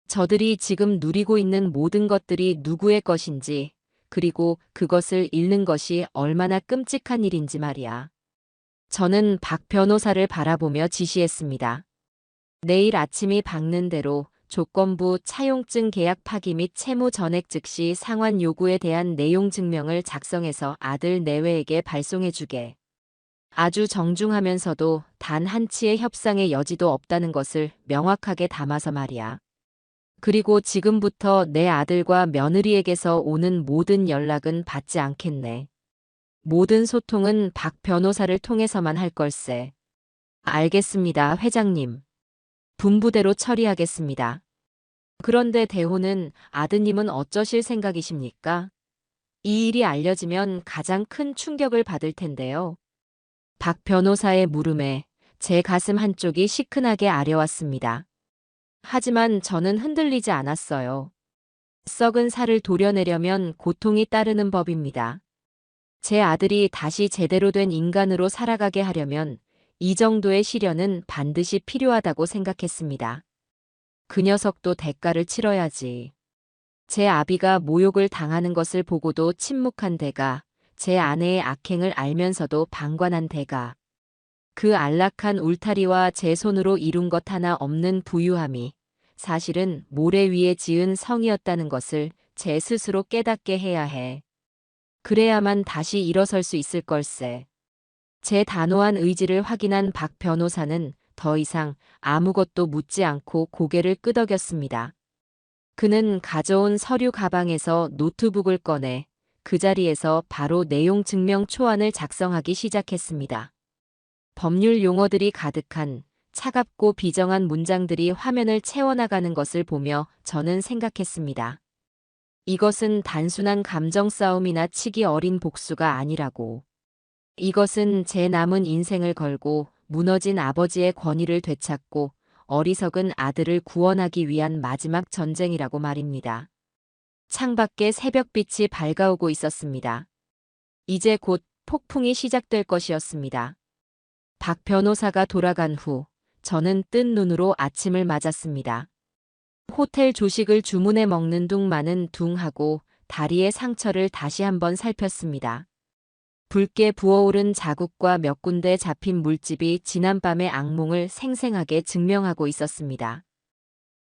저들이 지금 누리고 있는 모든 것들이 누구의 것인지, 그리고 그것을 잃는 것이 얼마나 끔찍한 일인지 말이야. 저는 박 변호사를 바라보며 지시했습니다. 내일 아침이 밝는 대로 조건부 차용증 계약 파기 및 채무 전액 즉시 상환 요구에 대한 내용 증명을 작성해서 아들 내외에게 발송해주게. 아주 정중하면서도 단 한치의 협상의 여지도 없다는 것을 명확하게 담아서 말이야. 그리고 지금부터 내 아들과 며느리에게서 오는 모든 연락은 받지 않겠네. 모든 소통은 박 변호사를 통해서만 할 걸세. 알겠습니다, 회장님. 분부대로 처리하겠습니다. 그런데 대호는 아드님은 어쩌실 생각이십니까? 이 일이 알려지면 가장 큰 충격을 받을 텐데요. 박 변호사의 물음에 제 가슴 한쪽이 시큰하게 아려왔습니다. 하지만 저는 흔들리지 않았어요. 썩은 살을 도려내려면 고통이 따르는 법입니다. 제 아들이 다시 제대로 된 인간으로 살아가게 하려면 이 정도의 시련은 반드시 필요하다고 생각했습니다. 그 녀석도 대가를 치러야지. 제 아비가 모욕을 당하는 것을 보고도 침묵한 대가, 제 아내의 악행을 알면서도 방관한 대가, 그 안락한 울타리와 제 손으로 이룬 것 하나 없는 부유함이 사실은 모래 위에 지은 성이었다는 것을 제 스스로 깨닫게 해야 해. 그래야만 다시 일어설 수 있을 걸세. 제 단호한 의지를 확인한 박 변호사는 더 이상 아무것도 묻지 않고 고개를 끄덕였습니다. 그는 가져온 서류 가방에서 노트북을 꺼내 그 자리에서 바로 내용 증명 초안을 작성하기 시작했습니다. 법률 용어들이 가득한 차갑고 비정한 문장들이 화면을 채워나가는 것을 보며 저는 생각했습니다. 이것은 단순한 감정 싸움이나 치기 어린 복수가 아니라고. 이것은 제 남은 인생을 걸고 무너진 아버지의 권위를 되찾고 어리석은 아들을 구원하기 위한 마지막 전쟁이라고 말입니다. 창밖에 새벽빛이 밝아오고 있었습니다. 이제 곧 폭풍이 시작될 것이었습니다. 박 변호사가 돌아간 후 저는 뜬 눈으로 아침을 맞았습니다. 호텔 조식을 주문해 먹는 둥마는 둥하고 다리의 상처를 다시 한번 살폈습니다. 붉게 부어오른 자국과 몇 군데 잡힌 물집이 지난밤의 악몽을 생생하게 증명하고 있었습니다.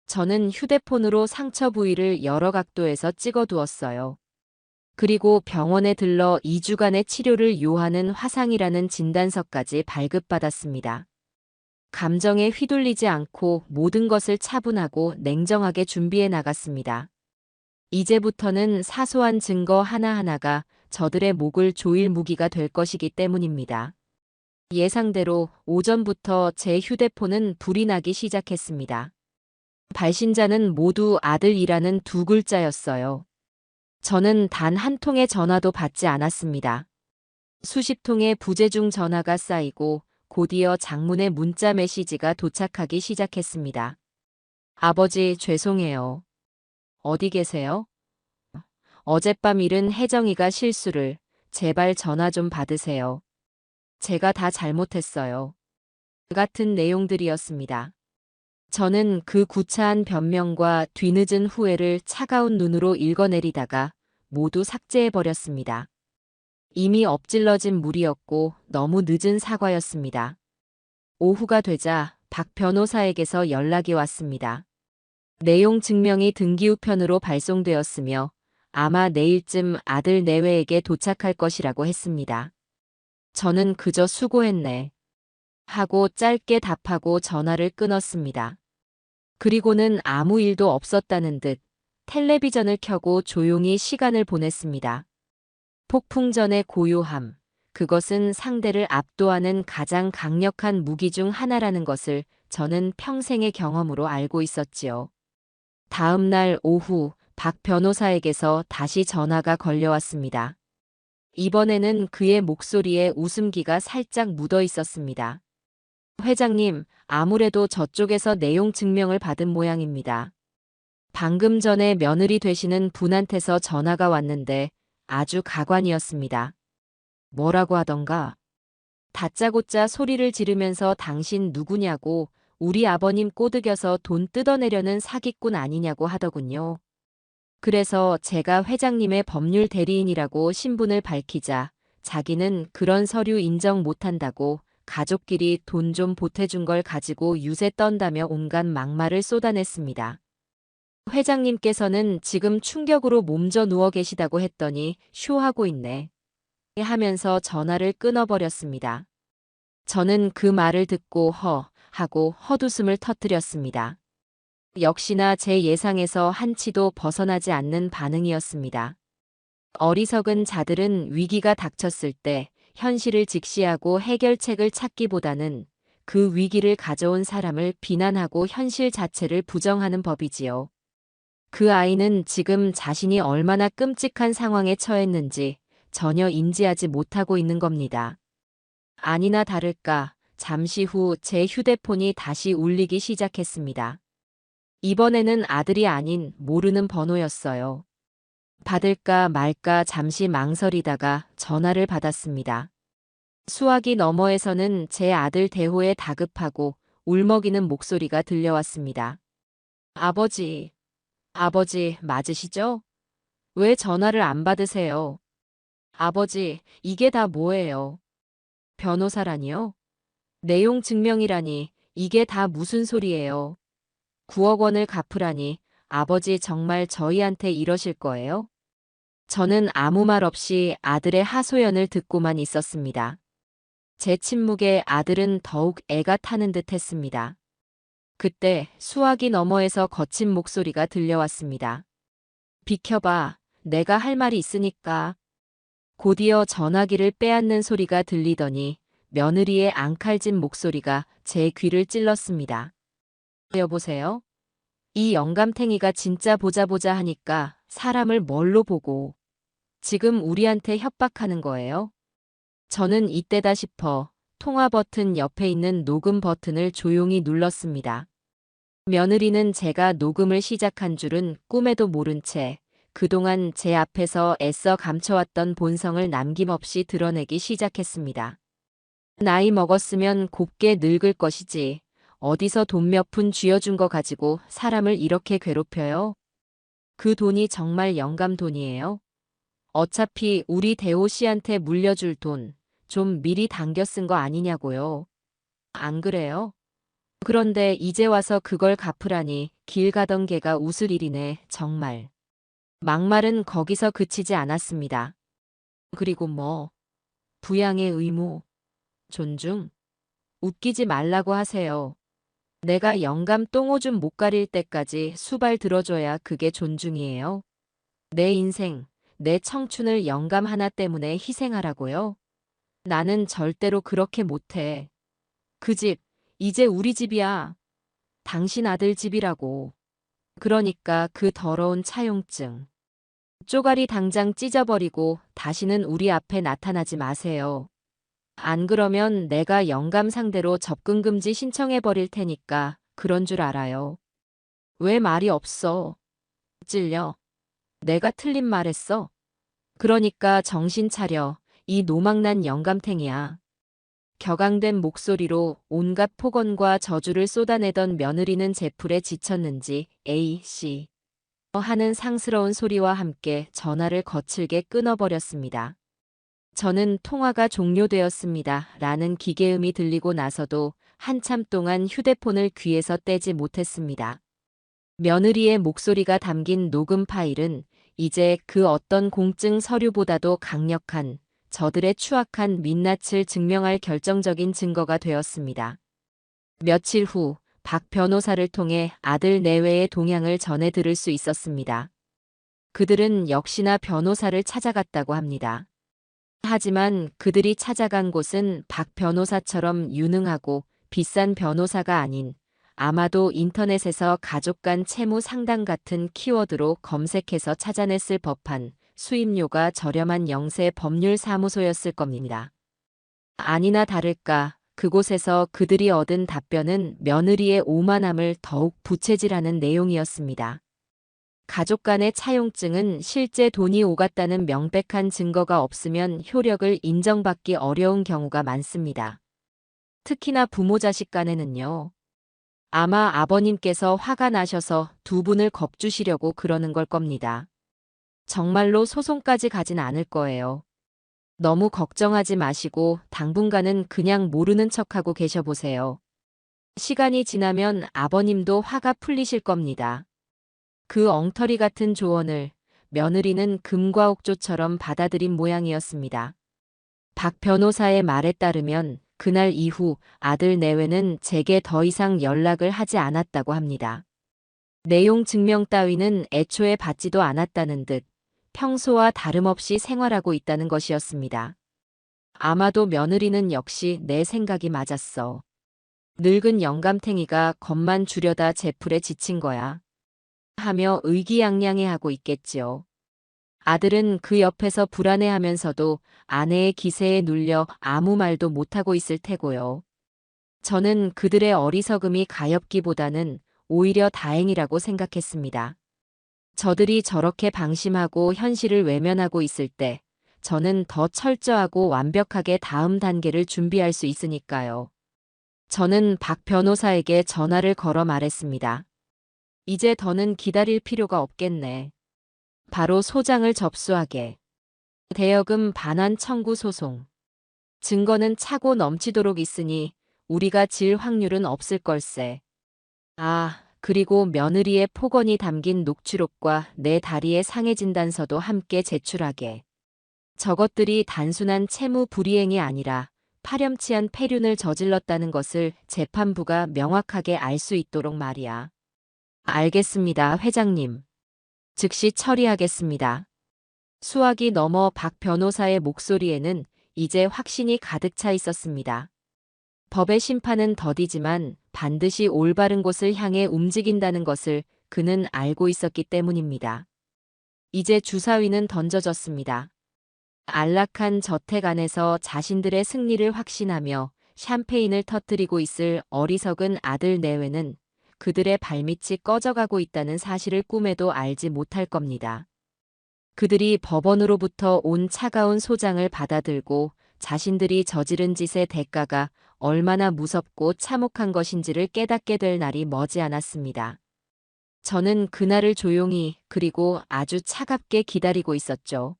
저는 휴대폰으로 상처 부위를 여러 각도에서 찍어두었어요. 그리고 병원에 들러 2주간의 치료를 요하는 화상이라는 진단서까지 발급받았습니다. 감정에 휘둘리지 않고 모든 것을 차분하고 냉정하게 준비해 나갔습니다. 이제부터는 사소한 증거 하나하나가 저들의 목을 조일 무기가 될 것이기 때문입니다. 예상대로 오전부터 제 휴대폰은 불이 나기 시작했습니다. 발신자는 모두 아들이라는 두 글자였어요. 저는 단 한 통의 전화도 받지 않았습니다. 수십 통의 부재중 전화가 쌓이고 곧이어 장문의 문자 메시지가 도착하기 시작했습니다. 아버지, 죄송해요. 어디 계세요? 어젯밤 일은 혜정이가 실수를. 제발 전화 좀 받으세요. 제가 다 잘못했어요. 같은 내용들이었습니다. 저는 그 구차한 변명과 뒤늦은 후회를 차가운 눈으로 읽어내리다가 모두 삭제해버렸습니다. 이미 엎질러진 물이었고 너무 늦은 사과였습니다. 오후가 되자 박 변호사에게서 연락이 왔습니다. 내용 증명이 등기우편으로 발송되었으며 아마 내일쯤 아들 내외에게 도착할 것이라고 했습니다. 저는 그저 수고했네 하고 짧게 답하고 전화를 끊었습니다. 그리고는 아무 일도 없었다는 듯 텔레비전을 켜고 조용히 시간을 보냈습니다. 폭풍 전의 고요함, 그것은 상대를 압도하는 가장 강력한 무기 중 하나라는 것을 저는 평생의 경험으로 알고 있었지요. 다음 날 오후 박 변호사에게서 다시 전화가 걸려왔습니다. 이번에는 그의 목소리에 웃음기가 살짝 묻어 있었습니다. 회장님, 아무래도 저쪽에서 내용 증명을 받은 모양입니다. 방금 전에 며느리 되시는 분한테서 전화가 왔는데 아주 가관이었습니다. 뭐라고 하던가? 다짜고짜 소리를 지르면서 당신 누구냐고 우리 아버님 꼬드겨서 돈 뜯어내려는 사기꾼 아니냐고 하더군요. 그래서 제가 회장님의 법률 대리인이라고 신분을 밝히자 자기는 그런 서류 인정 못한다고 가족끼리 돈 좀 보태준 걸 가지고 유세 떤다며 온갖 막말을 쏟아냈습니다. 회장님께서는 지금 충격으로 몸져 누워 계시다고 했더니 쇼하고 있네 하면서 전화를 끊어버렸습니다. 저는 그 말을 듣고 하고 헛웃음을 터뜨렸습니다. 역시나 제 예상에서 한치도 벗어나지 않는 반응이었습니다. 어리석은 자들은 위기가 닥쳤을 때 현실을 직시하고 해결책을 찾기보다는 그 위기를 가져온 사람을 비난하고 현실 자체를 부정하는 법이지요. 그 아이는 지금 자신이 얼마나 끔찍한 상황에 처했는지 전혀 인지하지 못하고 있는 겁니다. 아니나 다를까 잠시 후 제 휴대폰이 다시 울리기 시작했습니다. 이번에는 아들이 아닌 모르는 번호였어요. 받을까 말까 잠시 망설이다가 전화를 받았습니다. 수화기 너머에서는 제 아들 대호의 다급하고 울먹이는 목소리가 들려왔습니다. 아버지, 아버지 맞으시죠? 왜 전화를 안 받으세요? 아버지, 이게 다 뭐예요? 변호사라니요? 내용 증명이라니, 이게 다 무슨 소리예요? 9억 원을 갚으라니, 아버지 정말 저희한테 이러실 거예요? 저는 아무 말 없이 아들의 하소연을 듣고만 있었습니다. 제 침묵에 아들은 더욱 애가 타는 듯 했습니다. 그때 수화기 너머에서 거친 목소리가 들려왔습니다. 비켜봐, 내가 할 말이 있으니까. 곧이어 전화기를 빼앗는 소리가 들리더니 며느리의 앙칼진 목소리가 제 귀를 찔렀습니다. 여보세요? 이 영감탱이가 진짜 보자 보자 하니까 사람을 뭘로 보고 지금 우리한테 협박하는 거예요? 저는 이때다 싶어 통화 버튼 옆에 있는 녹음 버튼을 조용히 눌렀습니다. 며느리는 제가 녹음을 시작한 줄은 꿈에도 모른 채 그동안 제 앞에서 애써 감춰왔던 본성을 남김없이 드러내기 시작했습니다. 나이 먹었으면 곱게 늙을 것이지. 어디서 돈 몇 푼 쥐어준 거 가지고 사람을 이렇게 괴롭혀요? 그 돈이 정말 영감 돈이에요? 어차피 우리 대호 씨한테 물려줄 돈 좀 미리 당겨 쓴 거 아니냐고요. 안 그래요? 그런데 이제 와서 그걸 갚으라니 길 가던 개가 웃을 일이네, 정말. 막말은 거기서 그치지 않았습니다. 그리고 뭐, 부양의 의무, 존중, 웃기지 말라고 하세요. 내가 영감 똥오줌 못 가릴 때까지 수발 들어줘야 그게 존중이에요. 내 인생, 내 청춘을 영감 하나 때문에 희생하라고요? 나는 절대로 그렇게 못해. 그 집, 이제 우리 집이야. 당신 아들 집이라고. 그러니까 그 더러운 차용증. 쪼가리 당장 찢어버리고 다시는 우리 앞에 나타나지 마세요. 안 그러면 내가 영감 상대로 접근금지 신청해버릴 테니까 그런 줄 알아요. 왜 말이 없어? 찔려. 내가 틀린 말했어? 그러니까 정신 차려. 이 노망난 영감탱이야. 격앙된 목소리로 온갖 폭언과 저주를 쏟아내던 며느리는 제풀에 지쳤는지 A씨 하는 상스러운 소리와 함께 전화를 거칠게 끊어버렸습니다. 저는 통화가 종료되었습니다. 라는 기계음이 들리고 나서도 한참 동안 휴대폰을 귀에서 떼지 못했습니다. 며느리의 목소리가 담긴 녹음 파일은 이제 그 어떤 공증 서류보다도 강력한 저들의 추악한 민낯을 증명할 결정적인 증거가 되었습니다. 며칠 후 박 변호사를 통해 아들 내외의 동향을 전해 들을 수 있었습니다. 그들은 역시나 변호사를 찾아갔다고 합니다. 하지만 그들이 찾아간 곳은 박 변호사처럼 유능하고 비싼 변호사가 아닌 아마도 인터넷에서 가족 간 채무 상담 같은 키워드로 검색해서 찾아냈을 법한 수임료가 저렴한 영세 법률 사무소였을 겁니다. 아니나 다를까 그곳에서 그들이 얻은 답변은 며느리의 오만함을 더욱 부채질하는 내용이었습니다. 가족 간의 차용증은 실제 돈이 오갔다는 명백한 증거가 없으면 효력을 인정받기 어려운 경우가 많습니다. 특히나 부모 자식 간에는요. 아마 아버님께서 화가 나셔서 두 분을 겁주시려고 그러는 걸 겁니다. 정말로 소송까지 가진 않을 거예요. 너무 걱정하지 마시고 당분간은 그냥 모르는 척하고 계셔보세요. 시간이 지나면 아버님도 화가 풀리실 겁니다. 그 엉터리 같은 조언을 며느리는 금과 옥조처럼 받아들인 모양이었습니다. 박 변호사의 말에 따르면 그날 이후 아들 내외는 제게 더 이상 연락을 하지 않았다고 합니다. 내용 증명 따위는 애초에 받지도 않았다는 듯 평소와 다름없이 생활하고 있다는 것이었습니다. 아마도 며느리는 역시 내 생각이 맞았어. 늙은 영감탱이가 겁만 주려다 제풀에 지친 거야. 하며 의기양양해하고 있겠지요. 아들은 그 옆에서 불안해하면서도 아내의 기세에 눌려 아무 말도 못하고 있을 테고요. 저는 그들의 어리석음이 가엾기보다는 오히려 다행이라고 생각했습니다. 저들이 저렇게 방심하고 현실을 외면하고 있을 때 저는 더 철저하고 완벽하게 다음 단계를 준비할 수 있으니까요. 저는 박 변호사에게 전화를 걸어 말했습니다. 이제 더는 기다릴 필요가 없겠네. 바로 소장을 접수하게. 대여금 반환 청구 소송. 증거는 차고 넘치도록 있으니 우리가 질 확률은 없을 걸세. 아, 그리고 며느리의 폭언이 담긴 녹취록과 내 다리의 상해 진단서도 함께 제출하게. 저것들이 단순한 채무 불이행이 아니라 파렴치한 폐륜을 저질렀다는 것을 재판부가 명확하게 알 수 있도록 말이야. 알겠습니다, 회장님. 즉시 처리하겠습니다. 수학이 넘어 박 변호사의 목소리에는 이제 확신이 가득 차 있었습니다. 법의 심판은 더디지만 반드시 올바른 곳을 향해 움직인다는 것을 그는 알고 있었기 때문입니다. 이제 주사위는 던져졌습니다. 안락한 저택 안에서 자신들의 승리를 확신하며 샴페인을 터뜨리고 있을 어리석은 아들 내외는 그들의 발밑이 꺼져가고 있다는 사실을 꿈에도 알지 못할 겁니다. 그들이 법원으로부터 온 차가운 소장을 받아들고 자신들이 저지른 짓의 대가가 얼마나 무섭고 참혹한 것인지를 깨닫게 될 날이 머지않았습니다. 저는 그날을 조용히 그리고 아주 차갑게 기다리고 있었죠.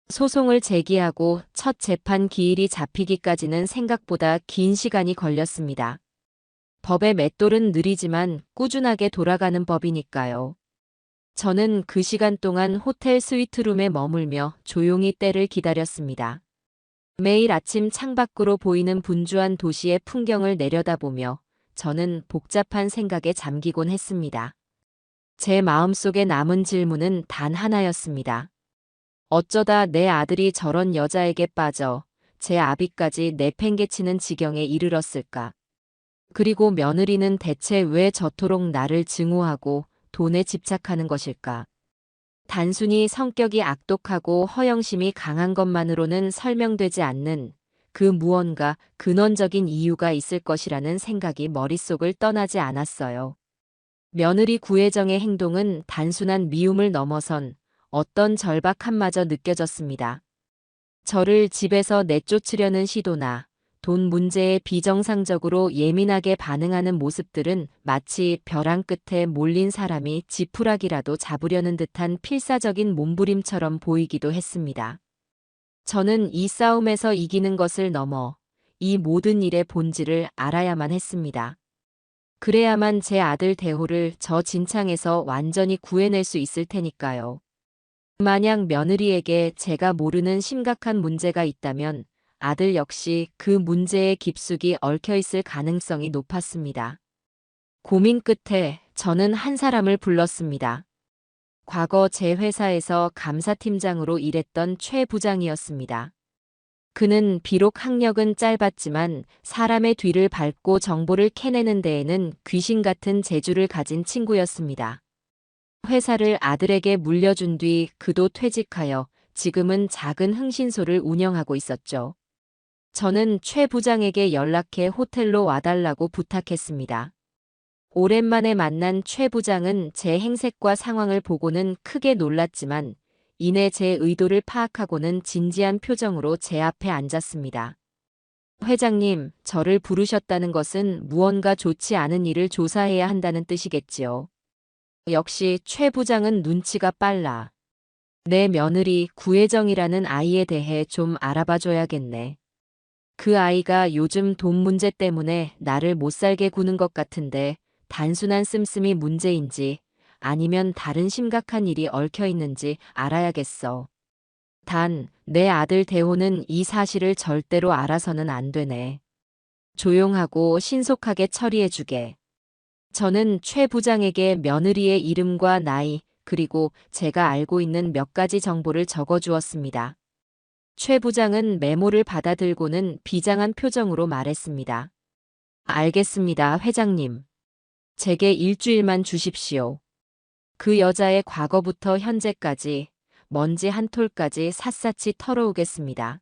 소송을 제기하고 첫 재판 기일이 잡히기까지는 생각보다 긴 시간이 걸렸습니다. 법의 맷돌은 느리지만 꾸준하게 돌아가는 법이니까요. 저는 그 시간 동안 호텔 스위트룸에 머물며 조용히 때를 기다렸습니다. 매일 아침 창밖으로 보이는 분주한 도시의 풍경을 내려다보며 저는 복잡한 생각에 잠기곤 했습니다. 제 마음속에 남은 질문은 단 하나였습니다. 어쩌다 내 아들이 저런 여자에게 빠져 제 아비까지 내팽개치는 지경에 이르렀을까? 그리고 며느리는 대체 왜 저토록 나를 증오하고 돈에 집착하는 것일까? 단순히 성격이 악독하고 허영심이 강한 것만으로는 설명되지 않는 그 무언가 근원적인 이유가 있을 것이라는 생각이 머릿속을 떠나지 않았어요. 며느리 구혜정의 행동은 단순한 미움을 넘어선 어떤 절박함마저 느껴졌습니다. 저를 집에서 내쫓으려는 시도나 돈 문제에 비정상적으로 예민하게 반응하는 모습들은 마치 벼랑 끝에 몰린 사람이 지푸라기라도 잡으려는 듯한 필사적인 몸부림처럼 보이기도 했습니다. 저는 이 싸움에서 이기는 것을 넘어 이 모든 일의 본질을 알아야만 했습니다. 그래야만 제 아들 대호를 저 진창에서 완전히 구해낼 수 있을 테니까요. 만약 며느리에게 제가 모르는 심각한 문제가 있다면 아들 역시 그 문제에 깊숙이 얽혀있을 가능성이 높았습니다. 고민 끝에 저는 한 사람을 불렀습니다. 과거 제 회사에서 감사팀장으로 일했던 최 부장이었습니다. 그는 비록 학력은 짧았지만 사람의 뒤를 밟고 정보를 캐내는 데에는 귀신 같은 재주를 가진 친구였습니다. 회사를 아들에게 물려준 뒤 그도 퇴직하여 지금은 작은 흥신소를 운영하고 있었죠. 저는 최 부장에게 연락해 호텔로 와달라고 부탁했습니다. 오랜만에 만난 최 부장은 제 행색과 상황을 보고는 크게 놀랐지만 이내 제 의도를 파악하고는 진지한 표정으로 제 앞에 앉았습니다. 회장님, 저를 부르셨다는 것은 무언가 좋지 않은 일을 조사해야 한다는 뜻이겠지요. 역시 최 부장은 눈치가 빨라. 내 며느리 구혜정이라는 아이에 대해 좀 알아봐줘야겠네. 그 아이가 요즘 돈 문제 때문에 나를 못살게 구는 것 같은데 단순한 씀씀이 문제인지 아니면 다른 심각한 일이 얽혀 있는지 알아야겠어. 단, 내 아들 대호는 이 사실을 절대로 알아서는 안 되네. 조용하고 신속하게 처리해주게. 저는 최 부장에게 며느리의 이름과 나이, 그리고 제가 알고 있는 몇 가지 정보를 적어주었습니다. 최 부장은 메모를 받아들고는 비장한 표정으로 말했습니다. 알겠습니다, 회장님. 제게 일주일만 주십시오. 그 여자의 과거부터 현재까지 먼지 한 톨까지 샅샅이 털어오겠습니다.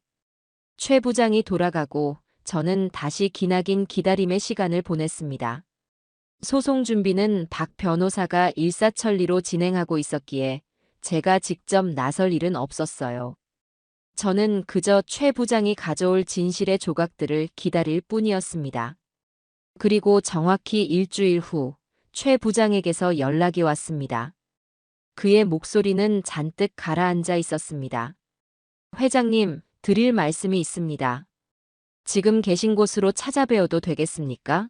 최 부장이 돌아가고 저는 다시 기나긴 기다림의 시간을 보냈습니다. 소송 준비는 박 변호사가 일사천리로 진행하고 있었기에 제가 직접 나설 일은 없었어요. 저는 그저 최 부장이 가져올 진실의 조각들을 기다릴 뿐이었습니다. 그리고 정확히 일주일 후 최 부장에게서 연락이 왔습니다. 그의 목소리는 잔뜩 가라앉아 있었습니다. 회장님, 드릴 말씀이 있습니다. 지금 계신 곳으로 찾아뵈어도 되겠습니까?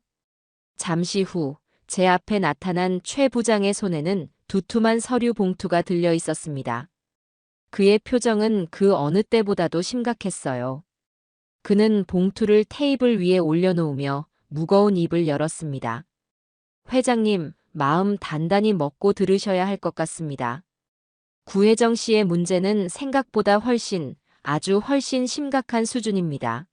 잠시 후 제 앞에 나타난 최 부장의 손에는 두툼한 서류 봉투가 들려 있었습니다. 그의 표정은 그 어느 때보다도 심각했어요. 그는 봉투를 테이블 위에 올려놓으며 무거운 입을 열었습니다. 회장님, 마음 단단히 먹고 들으셔야 할 것 같습니다. 구혜정 씨의 문제는 생각보다 아주 훨씬 심각한 수준입니다.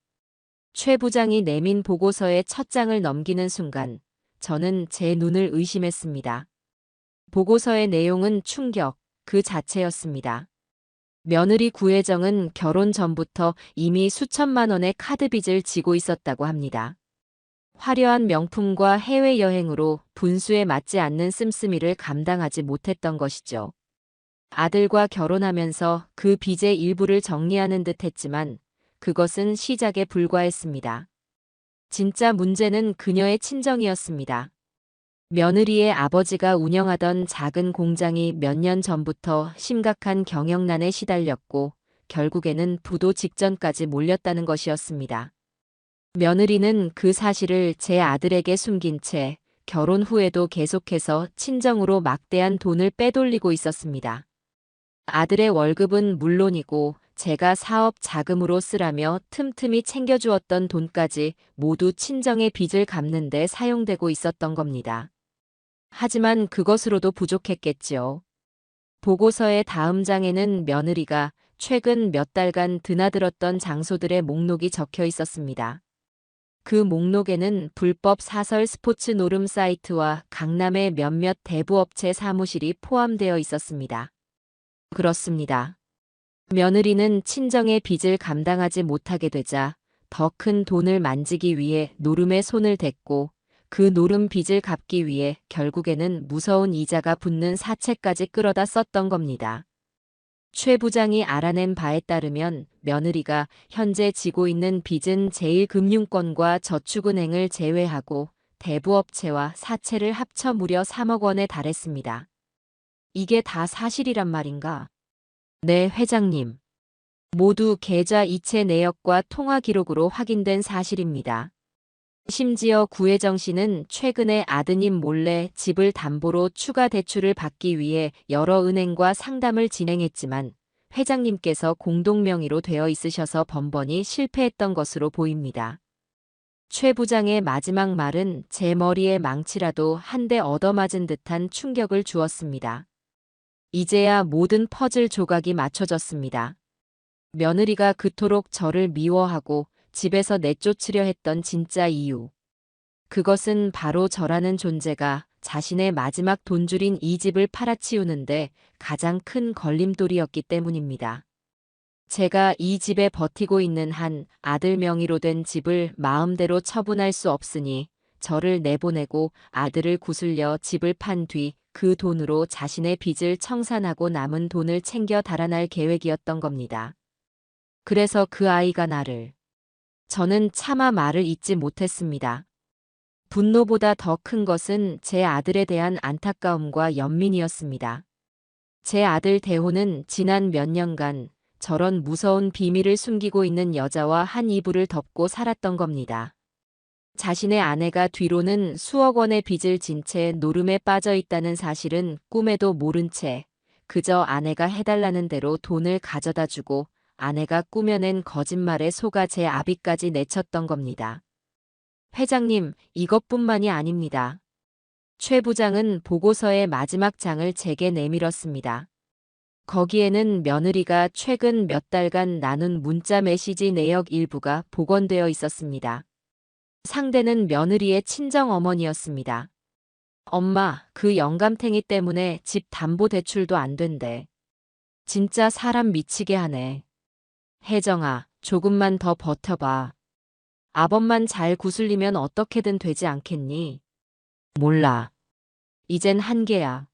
최 부장이 내민 보고서의 첫 장을 넘기는 순간 저는 제 눈을 의심했습니다. 보고서의 내용은 충격 그 자체였습니다. 며느리 구혜정은 결혼 전부터 이미 수천만 원의 카드빚을 지고 있었다고 합니다. 화려한 명품과 해외여행으로 분수에 맞지 않는 씀씀이를 감당하지 못했던 것이죠. 아들과 결혼하면서 그 빚의 일부를 정리하는 듯 했지만 그것은 시작에 불과했습니다. 진짜 문제는 그녀의 친정이었습니다. 며느리의 아버지가 운영하던 작은 공장이 몇 년 전부터 심각한 경영난에 시달렸고 결국에는 부도 직전까지 몰렸다는 것이었습니다. 며느리는 그 사실을 제 아들에게 숨긴 채 결혼 후에도 계속해서 친정으로 막대한 돈을 빼돌리고 있었습니다. 아들의 월급은 물론이고 제가 사업 자금으로 쓰라며 틈틈이 챙겨주었던 돈까지 모두 친정의 빚을 갚는 데 사용되고 있었던 겁니다. 하지만 그것으로도 부족했겠지요. 보고서의 다음 장에는 며느리가 최근 몇 달간 드나들었던 장소들의 목록이 적혀 있었습니다. 그 목록에는 불법 사설 스포츠 노름 사이트와 강남의 몇몇 대부업체 사무실이 포함되어 있었습니다. 그렇습니다. 며느리는 친정의 빚을 감당하지 못하게 되자 더 큰 돈을 만지기 위해 노름에 손을 댔고 그 노름 빚을 갚기 위해 결국에는 무서운 이자가 붙는 사채까지 끌어다 썼던 겁니다. 최 부장이 알아낸 바에 따르면 며느리가 현재 지고 있는 빚은 제1금융권과 저축은행을 제외하고 대부업체와 사채를 합쳐 무려 3억 원에 달했습니다. 이게 다 사실이란 말인가? 네, 회장님. 모두 계좌 이체 내역과 통화 기록으로 확인된 사실입니다. 심지어 구혜정 씨는 최근에 아드님 몰래 집을 담보로 추가 대출을 받기 위해 여러 은행과 상담을 진행했지만 회장님께서 공동명의로 되어 있으셔서 번번이 실패했던 것으로 보입니다. 최 부장의 마지막 말은 제 머리에 망치라도 한 대 얻어맞은 듯한 충격을 주었습니다. 이제야 모든 퍼즐 조각이 맞춰졌습니다. 며느리가 그토록 저를 미워하고 집에서 내쫓으려 했던 진짜 이유. 그것은 바로 저라는 존재가 자신의 마지막 돈줄인 이 집을 팔아치우는데 가장 큰 걸림돌이었기 때문입니다. 제가 이 집에 버티고 있는 한 아들 명의로 된 집을 마음대로 처분할 수 없으니 저를 내보내고 아들을 구슬려 집을 판 뒤 그 돈으로 자신의 빚을 청산하고 남은 돈을 챙겨 달아날 계획이었던 겁니다. 그래서 그 아이가 저는 차마 말을 잇지 못했습니다. 분노보다 더 큰 것은 제 아들에 대한 안타까움과 연민이었습니다. 제 아들 대호는 지난 몇 년간 저런 무서운 비밀을 숨기고 있는 여자와 한 이불을 덮고 살았던 겁니다. 자신의 아내가 뒤로는 수억 원의 빚을 진 채 노름에 빠져 있다는 사실은 꿈에도 모른 채 그저 아내가 해달라는 대로 돈을 가져다 주고 아내가 꾸며낸 거짓말에 속아 제 아비까지 내쳤던 겁니다. 회장님, 이것뿐만이 아닙니다. 최 부장은 보고서의 마지막 장을 제게 내밀었습니다. 거기에는 며느리가 최근 몇 달간 나눈 문자 메시지 내역 일부가 복원되어 있었습니다. 상대는 며느리의 친정어머니였습니다. 엄마, 그 영감탱이 때문에 집 담보 대출도 안 된대. 진짜 사람 미치게 하네. 혜정아, 조금만 더 버텨봐. 아범만 잘 구슬리면 어떻게든 되지 않겠니? 몰라. 이젠 한계야.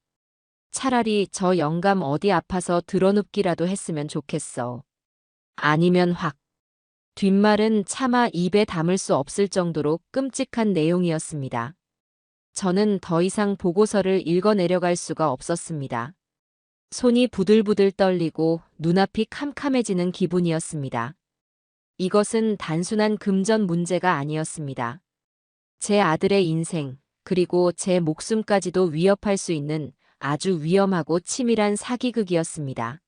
차라리 저 영감 어디 아파서 드러눕기라도 했으면 좋겠어. 아니면 확. 뒷말은 차마 입에 담을 수 없을 정도로 끔찍한 내용이었습니다. 저는 더 이상 보고서를 읽어내려갈 수가 없었습니다. 손이 부들부들 떨리고 눈앞이 캄캄해지는 기분이었습니다. 이것은 단순한 금전 문제가 아니었습니다. 제 아들의 인생, 그리고 제 목숨까지도 위협할 수 있는 아주 위험하고 치밀한 사기극이었습니다.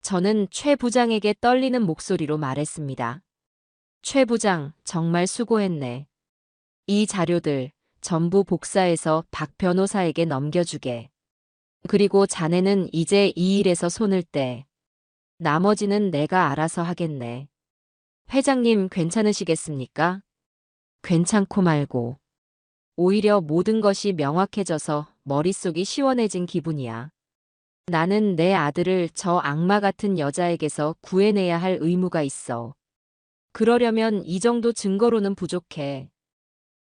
저는 최 부장에게 떨리는 목소리로 말했습니다. 최 부장, 정말 수고했네. 이 자료들 전부 복사해서 박 변호사에게 넘겨주게. 그리고 자네는 이제 이 일에서 손을 떼. 나머지는 내가 알아서 하겠네. 회장님 괜찮으시겠습니까? 괜찮고 말고. 오히려 모든 것이 명확해져서 머릿속이 시원해진 기분이야. 나는 내 아들을 저 악마 같은 여자에게서 구해내야 할 의무가 있어. 그러려면 이 정도 증거로는 부족해.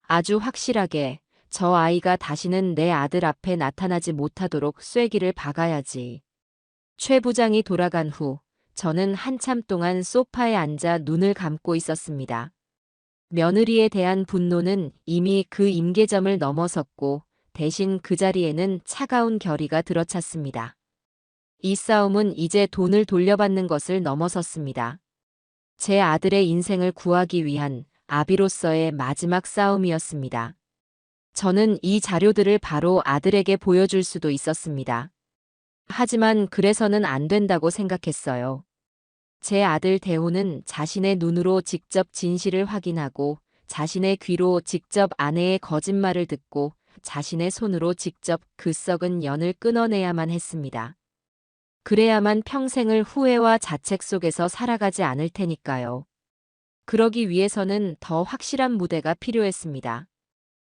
아주 확실하게 저 아이가 다시는 내 아들 앞에 나타나지 못하도록 쐐기를 박아야지. 최 부장이 돌아간 후 저는 한참 동안 소파에 앉아 눈을 감고 있었습니다. 며느리에 대한 분노는 이미 그 임계점을 넘어섰고 대신 그 자리에는 차가운 결의가 들어찼습니다. 이 싸움은 이제 돈을 돌려받는 것을 넘어섰습니다. 제 아들의 인생을 구하기 위한 아비로서의 마지막 싸움이었습니다. 저는 이 자료들을 바로 아들에게 보여줄 수도 있었습니다. 하지만 그래서는 안 된다고 생각했어요. 제 아들 대호는 자신의 눈으로 직접 진실을 확인하고 자신의 귀로 직접 아내의 거짓말을 듣고 자신의 손으로 직접 그 썩은 연을 끊어내야만 했습니다. 그래야만 평생을 후회와 자책 속에서 살아가지 않을 테니까요. 그러기 위해서는 더 확실한 무대가 필요했습니다.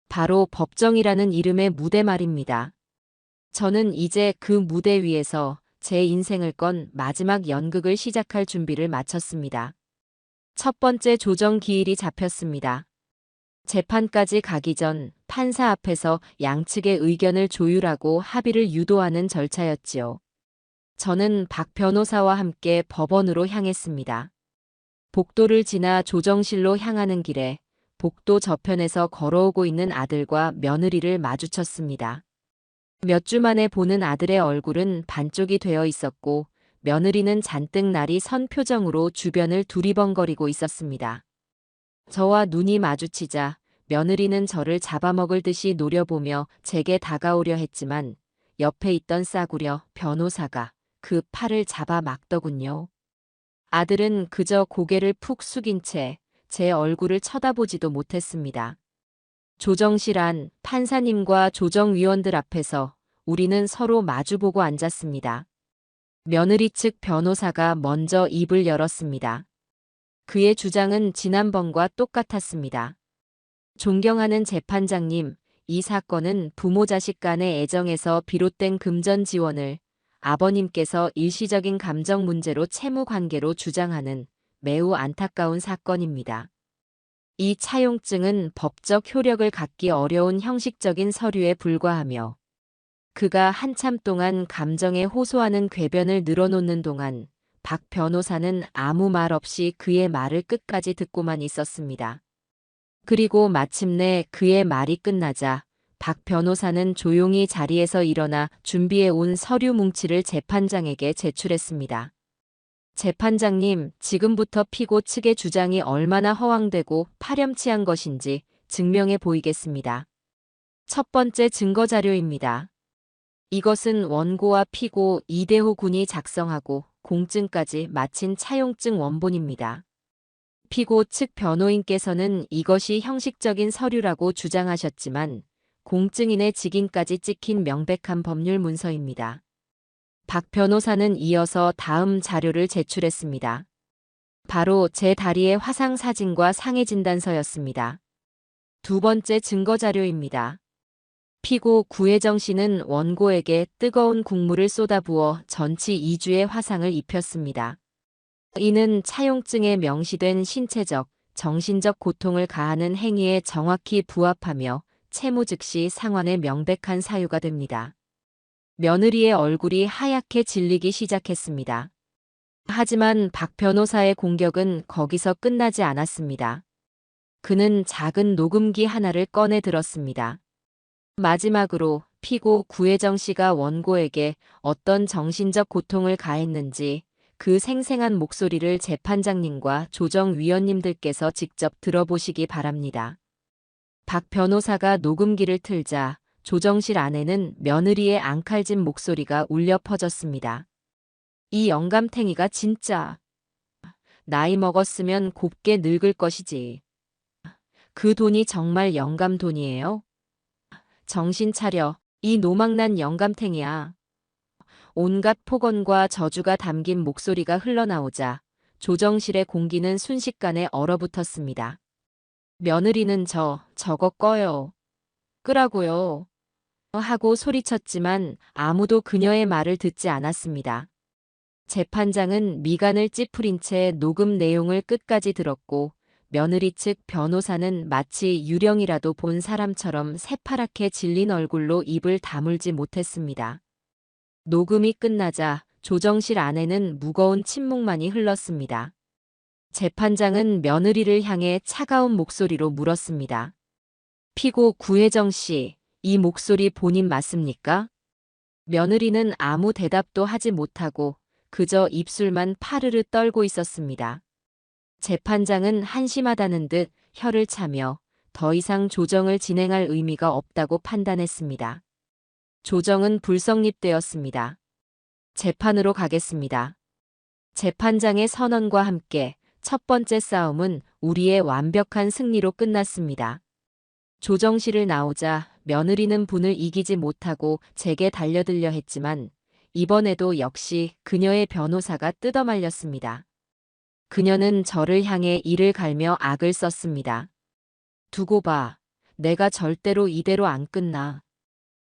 바로 법정이라는 이름의 무대 말입니다. 저는 이제 그 무대 위에서 제 인생을 건 마지막 연극을 시작할 준비를 마쳤습니다. 첫 번째 조정 기일이 잡혔습니다. 재판까지 가기 전 판사 앞에서 양측의 의견을 조율하고 합의를 유도하는 절차였지요. 저는 박 변호사와 함께 법원으로 향했습니다. 복도를 지나 조정실로 향하는 길에 복도 저편에서 걸어오고 있는 아들과 며느리를 마주쳤습니다. 몇 주 만에 보는 아들의 얼굴은 반쪽이 되어 있었고 며느리는 잔뜩 날이 선 표정으로 주변을 두리번거리고 있었습니다. 저와 눈이 마주치자 며느리는 저를 잡아먹을 듯이 노려보며 제게 다가오려 했지만 옆에 있던 싸구려 변호사가 그 팔을 잡아 막더군요. 아들은 그저 고개를 푹 숙인 채 제 얼굴을 쳐다보지도 못했습니다. 조정실 안 판사님과 조정위원들 앞에서 우리는 서로 마주보고 앉았습니다. 며느리 측 변호사가 먼저 입을 열었습니다. 그의 주장은 지난번과 똑같았습니다. 존경하는 재판장님, 이 사건은 부모 자식 간의 애정에서 비롯된 금전 지원을 아버님께서 일시적인 감정 문제로 채무 관계로 주장하는 매우 안타까운 사건입니다. 이 차용증은 법적 효력을 갖기 어려운 형식적인 서류에 불과하며 그가 한참 동안 감정에 호소하는 궤변을 늘어놓는 동안 박 변호사는 아무 말 없이 그의 말을 끝까지 듣고만 있었습니다. 그리고 마침내 그의 말이 끝나자 박 변호사는 조용히 자리에서 일어나 준비해 온 서류 뭉치를 재판장에게 제출했습니다. 재판장님, 지금부터 피고 측의 주장이 얼마나 허황되고 파렴치한 것인지 증명해 보이겠습니다. 첫 번째 증거 자료입니다. 이것은 원고와 피고 이대호 군이 작성하고 공증까지 마친 차용증 원본입니다. 피고 측 변호인께서는 이것이 형식적인 서류라고 주장하셨지만 공증인의 직인까지 찍힌 명백한 법률 문서입니다. 박 변호사는 이어서 다음 자료를 제출했습니다. 바로 제 다리의 화상 사진과 상해 진단서였습니다. 두 번째 증거 자료입니다. 피고 구혜정 씨는 원고에게 뜨거운 국물을 쏟아부어 전치 2주의 화상을 입혔습니다. 이는 차용증에 명시된 신체적, 정신적 고통을 가하는 행위에 정확히 부합하며 채무 즉시 상환의 명백한 사유가 됩니다. 며느리의 얼굴이 하얗게 질리기 시작했습니다. 하지만 박 변호사의 공격은 거기서 끝나지 않았습니다. 그는 작은 녹음기 하나를 꺼내 들었습니다. 마지막으로 피고 구혜정 씨가 원고에게 어떤 정신적 고통을 가했는지 그 생생한 목소리를 재판장님과 조정위원님들께서 직접 들어보시기 바랍니다. 박 변호사가 녹음기를 틀자 조정실 안에는 며느리의 앙칼진 목소리가 울려 퍼졌습니다. 이 영감탱이가 진짜 나이 먹었으면 곱게 늙을 것이지. 그 돈이 정말 영감 돈이에요? 정신 차려. 이 노망난 영감탱이야. 온갖 폭언과 저주가 담긴 목소리가 흘러나오자 조정실의 공기는 순식간에 얼어붙었습니다. 며느리는 저거 꺼요. 끄라고요. 하고 소리쳤지만 아무도 그녀의 말을 듣지 않았습니다. 재판장은 미간을 찌푸린 채 녹음 내용을 끝까지 들었고 며느리 측 변호사는 마치 유령이라도 본 사람처럼 새파랗게 질린 얼굴로 입을 다물지 못했습니다. 녹음이 끝나자 조정실 안에는 무거운 침묵만이 흘렀습니다. 재판장은 며느리를 향해 차가운 목소리로 물었습니다. 피고 구혜정 씨, 이 목소리 본인 맞습니까? 며느리는 아무 대답도 하지 못하고 그저 입술만 파르르 떨고 있었습니다. 재판장은 한심하다는 듯 혀를 차며 더 이상 조정을 진행할 의미가 없다고 판단했습니다. 조정은 불성립되었습니다. 재판으로 가겠습니다. 재판장의 선언과 함께 첫 번째 싸움은 우리의 완벽한 승리로 끝났습니다. 조정실을 나오자 며느리는 분을 이기지 못하고 제게 달려들려 했지만 이번에도 역시 그녀의 변호사가 뜯어말렸습니다. 그녀는 저를 향해 이를 갈며 악을 썼습니다. 두고 봐. 내가 절대로 이대로 안 끝나.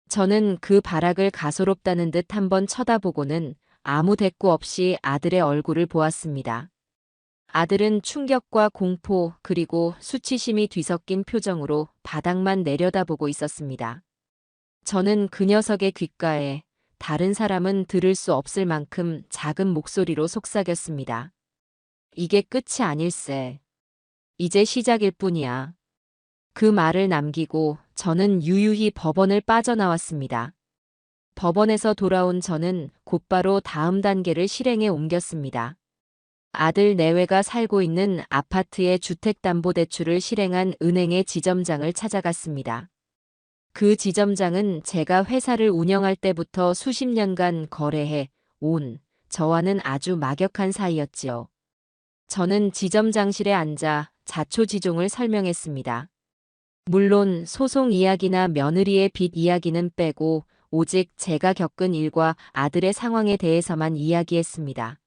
저는 그 발악을 가소롭다는 듯 한번 쳐다보고는 아무 대꾸 없이 아들의 얼굴을 보았습니다. 아들은 충격과 공포 그리고 수치심이 뒤섞인 표정으로 바닥만 내려다보고 있었습니다. 저는 그 녀석의 귓가에 다른 사람은 들을 수 없을 만큼 작은 목소리로 속삭였습니다. 이게 끝이 아닐세. 이제 시작일 뿐이야. 그 말을 남기고 저는 유유히 법원을 빠져나왔습니다. 법원에서 돌아온 저는 곧바로 다음 단계를 실행에 옮겼습니다. 아들 내외가 살고 있는 아파트의 주택담보대출을 실행한 은행의 지점장을 찾아갔습니다. 그 지점장은 제가 회사를 운영할 때부터 수십 년간 거래해 온 저와는 아주 막역한 사이였지요. 저는 지점장실에 앉아 자초지종을 설명했습니다. 물론 소송 이야기나 며느리의 빚 이야기는 빼고 오직 제가 겪은 일과 아들의 상황에 대해서만 이야기했습니다.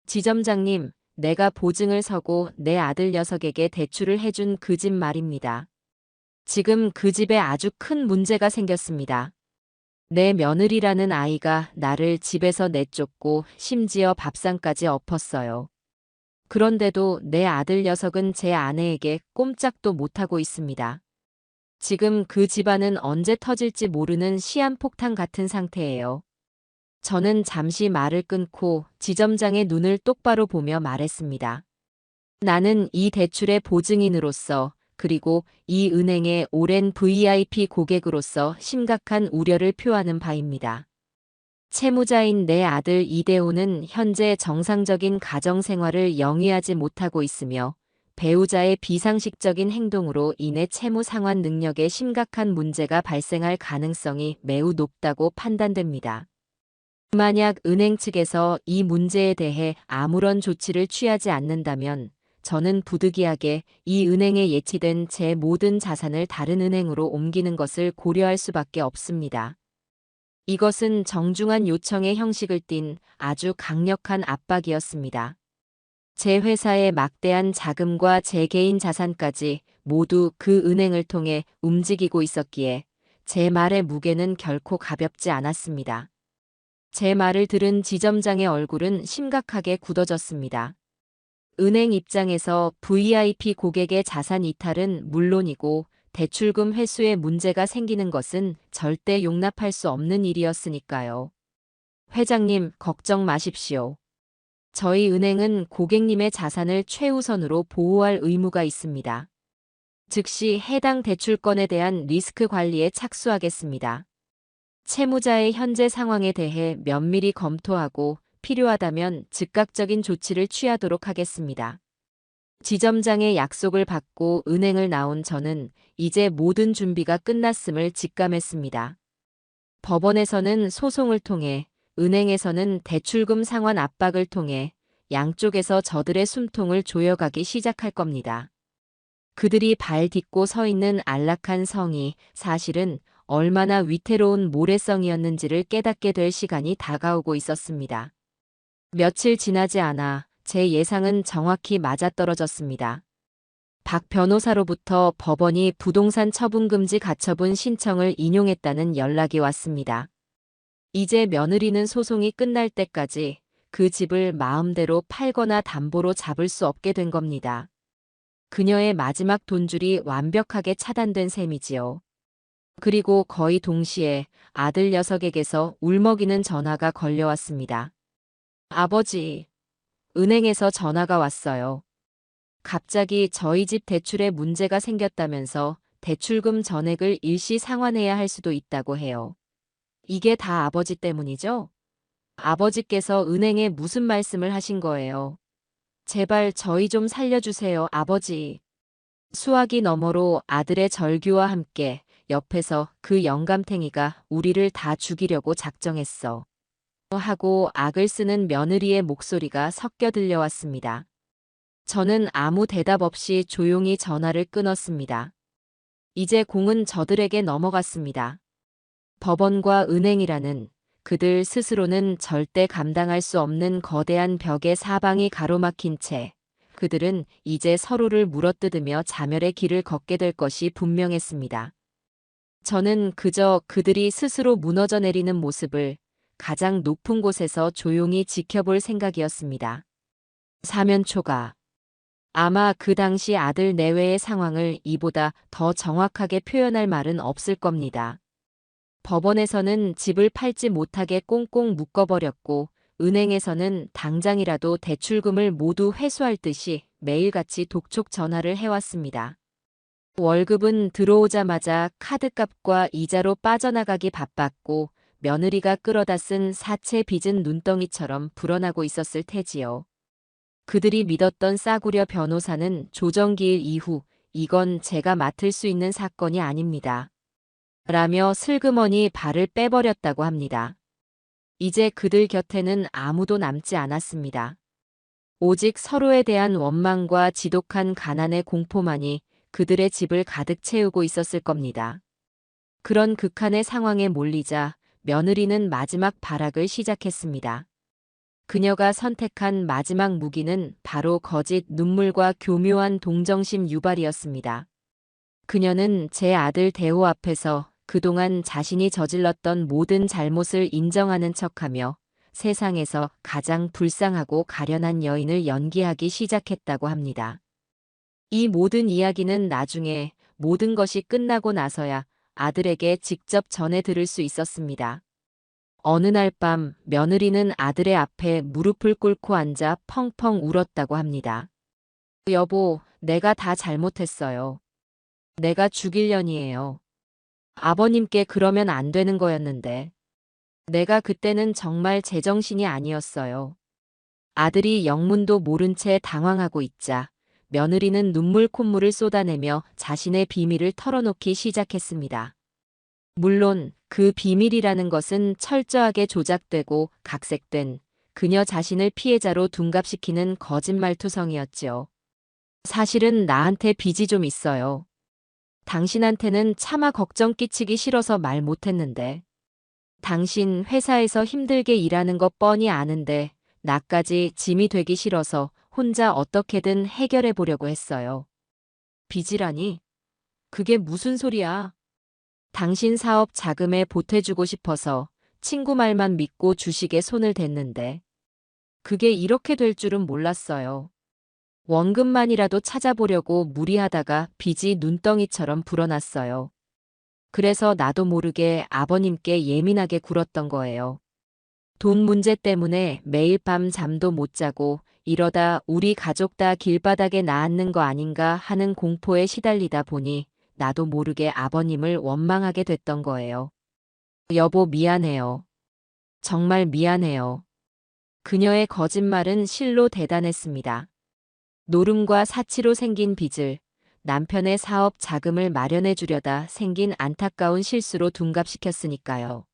지점장님, 내가 보증을 서고 내 아들 녀석에게 대출을 해준 그 집 말입니다. 지금 그 집에 아주 큰 문제가 생겼습니다. 내 며느리라는 아이가 나를 집에서 내쫓고 심지어 밥상까지 엎었어요. 그런데도 내 아들 녀석은 제 아내에게 꼼짝도 못하고 있습니다. 지금 그 집안은 언제 터질지 모르는 시한폭탄 같은 상태예요. 저는 잠시 말을 끊고 지점장의 눈을 똑바로 보며 말했습니다. 나는 이 대출의 보증인으로서 그리고 이 은행의 오랜 VIP 고객으로서 심각한 우려를 표하는 바입니다. 채무자인 내 아들 이대호는 현재 정상적인 가정생활을 영위하지 못하고 있으며 배우자의 비상식적인 행동으로 인해 채무 상환 능력에 심각한 문제가 발생할 가능성이 매우 높다고 판단됩니다. 만약 은행 측에서 이 문제에 대해 아무런 조치를 취하지 않는다면 저는 부득이하게 이 은행에 예치된 제 모든 자산을 다른 은행으로 옮기는 것을 고려할 수밖에 없습니다. 이것은 정중한 요청의 형식을 띤 아주 강력한 압박이었습니다. 제 회사의 막대한 자금과 제 개인 자산까지 모두 그 은행을 통해 움직이고 있었기에 제 말의 무게는 결코 가볍지 않았습니다. 제 말을 들은 지점장의 얼굴은 심각하게 굳어졌습니다. 은행 입장에서 VIP 고객의 자산 이탈은 물론이고 대출금 회수에 문제가 생기는 것은 절대 용납할 수 없는 일이었으니까요. 회장님, 걱정 마십시오. 저희 은행은 고객님의 자산을 최우선으로 보호할 의무가 있습니다. 즉시 해당 대출건에 대한 리스크 관리에 착수하겠습니다. 채무자의 현재 상황에 대해 면밀히 검토하고 필요하다면 즉각적인 조치를 취하도록 하겠습니다. 지점장의 약속을 받고 은행을 나온 저는 이제 모든 준비가 끝났음을 직감했습니다. 법원에서는 소송을 통해, 은행에서는 대출금 상환 압박을 통해 양쪽에서 저들의 숨통을 조여가기 시작할 겁니다. 그들이 발 딛고 서 있는 안락한 성이 사실은 얼마나 위태로운 모래성이었는지를 깨닫게 될 시간이 다가오고 있었습니다. 며칠 지나지 않아 제 예상은 정확히 맞아떨어졌습니다. 박 변호사로부터 법원이 부동산 처분금지 가처분 신청을 인용했다는 연락이 왔습니다. 이제 며느리는 소송이 끝날 때까지 그 집을 마음대로 팔거나 담보로 잡을 수 없게 된 겁니다. 그녀의 마지막 돈줄이 완벽하게 차단된 셈이지요. 그리고 거의 동시에 아들 녀석에게서 울먹이는 전화가 걸려왔습니다. 아버지, 은행에서 전화가 왔어요. 갑자기 저희 집 대출에 문제가 생겼다면서 대출금 전액을 일시 상환해야 할 수도 있다고 해요. 이게 다 아버지 때문이죠? 아버지께서 은행에 무슨 말씀을 하신 거예요? 제발 저희 좀 살려주세요, 아버지. 수화기 너머로 아들의 절규와 함께 옆에서 그 영감탱이가 우리를 다 죽이려고 작정했어. 하고 악을 쓰는 며느리의 목소리가 섞여 들려왔습니다. 저는 아무 대답 없이 조용히 전화를 끊었습니다. 이제 공은 저들에게 넘어갔습니다. 법원과 은행이라는 그들 스스로는 절대 감당할 수 없는 거대한 벽에 사방이 가로막힌 채 그들은 이제 서로를 물어뜯으며 자멸의 길을 걷게 될 것이 분명했습니다. 저는 그저 그들이 스스로 무너져 내리는 모습을 가장 높은 곳에서 조용히 지켜볼 생각이었습니다. 사면초가 아마 그 당시 아들 내외의 상황을 이보다 더 정확하게 표현할 말은 없을 겁니다. 법원에서는 집을 팔지 못하게 꽁꽁 묶어버렸고 은행에서는 당장이라도 대출금을 모두 회수할 듯이 매일같이 독촉 전화를 해왔습니다. 월급은 들어오자마자 카드값과 이자로 빠져나가기 바빴고 며느리가 끌어다 쓴 사채 빚은 눈덩이처럼 불어나고 있었을 테지요. 그들이 믿었던 싸구려 변호사는 조정기일 이후 이건 제가 맡을 수 있는 사건이 아닙니다. 라며 슬그머니 발을 빼버렸다고 합니다. 이제 그들 곁에는 아무도 남지 않았습니다. 오직 서로에 대한 원망과 지독한 가난의 공포만이 그들의 집을 가득 채우고 있었을 겁니다. 그런 극한의 상황에 몰리자 며느리는 마지막 발악을 시작했습니다. 그녀가 선택한 마지막 무기는 바로 거짓 눈물과 교묘한 동정심 유발이었습니다. 그녀는 제 아들 대호 앞에서 그동안 자신이 저질렀던 모든 잘못을 인정하는 척하며 세상에서 가장 불쌍하고 가련한 여인을 연기하기 시작했다고 합니다. 이 모든 이야기는 나중에 모든 것이 끝나고 나서야 아들에게 직접 전해 들을 수 있었습니다. 어느 날 밤 며느리는 아들의 앞에 무릎을 꿇고 앉아 펑펑 울었다고 합니다. 여보, 내가 다 잘못했어요. 내가 죽일 년이에요. 아버님께 그러면 안 되는 거였는데. 내가 그때는 정말 제정신이 아니었어요. 아들이 영문도 모른 채 당황하고 있자 며느리는 눈물 콧물을 쏟아내며 자신의 비밀을 털어놓기 시작했습니다. 물론 그 비밀이라는 것은 철저하게 조작되고 각색된 그녀 자신을 피해자로 둔갑시키는 거짓말투성이었지요. 사실은 나한테 빚이 좀 있어요. 당신한테는 차마 걱정 끼치기 싫어서 말 못했는데. 당신 회사에서 힘들게 일하는 것 뻔히 아는데 나까지 짐이 되기 싫어서 혼자 어떻게든 해결해 보려고 했어요. 빚이라니? 그게 무슨 소리야? 당신 사업 자금에 보태주고 싶어서 친구 말만 믿고 주식에 손을 댔는데 그게 이렇게 될 줄은 몰랐어요. 원금만이라도 찾아보려고 무리하다가 빚이 눈덩이처럼 불어났어요. 그래서 나도 모르게 아버님께 예민하게 굴었던 거예요. 돈 문제 때문에 매일 밤 잠도 못 자고 이러다 우리 가족 다 길바닥에 나앉는 거 아닌가 하는 공포에 시달리다 보니 나도 모르게 아버님을 원망하게 됐던 거예요. 여보, 미안해요. 정말 미안해요. 그녀의 거짓말은 실로 대단했습니다. 노름과 사치로 생긴 빚을 남편의 사업 자금을 마련해 주려다 생긴 안타까운 실수로 둔갑시켰으니까요.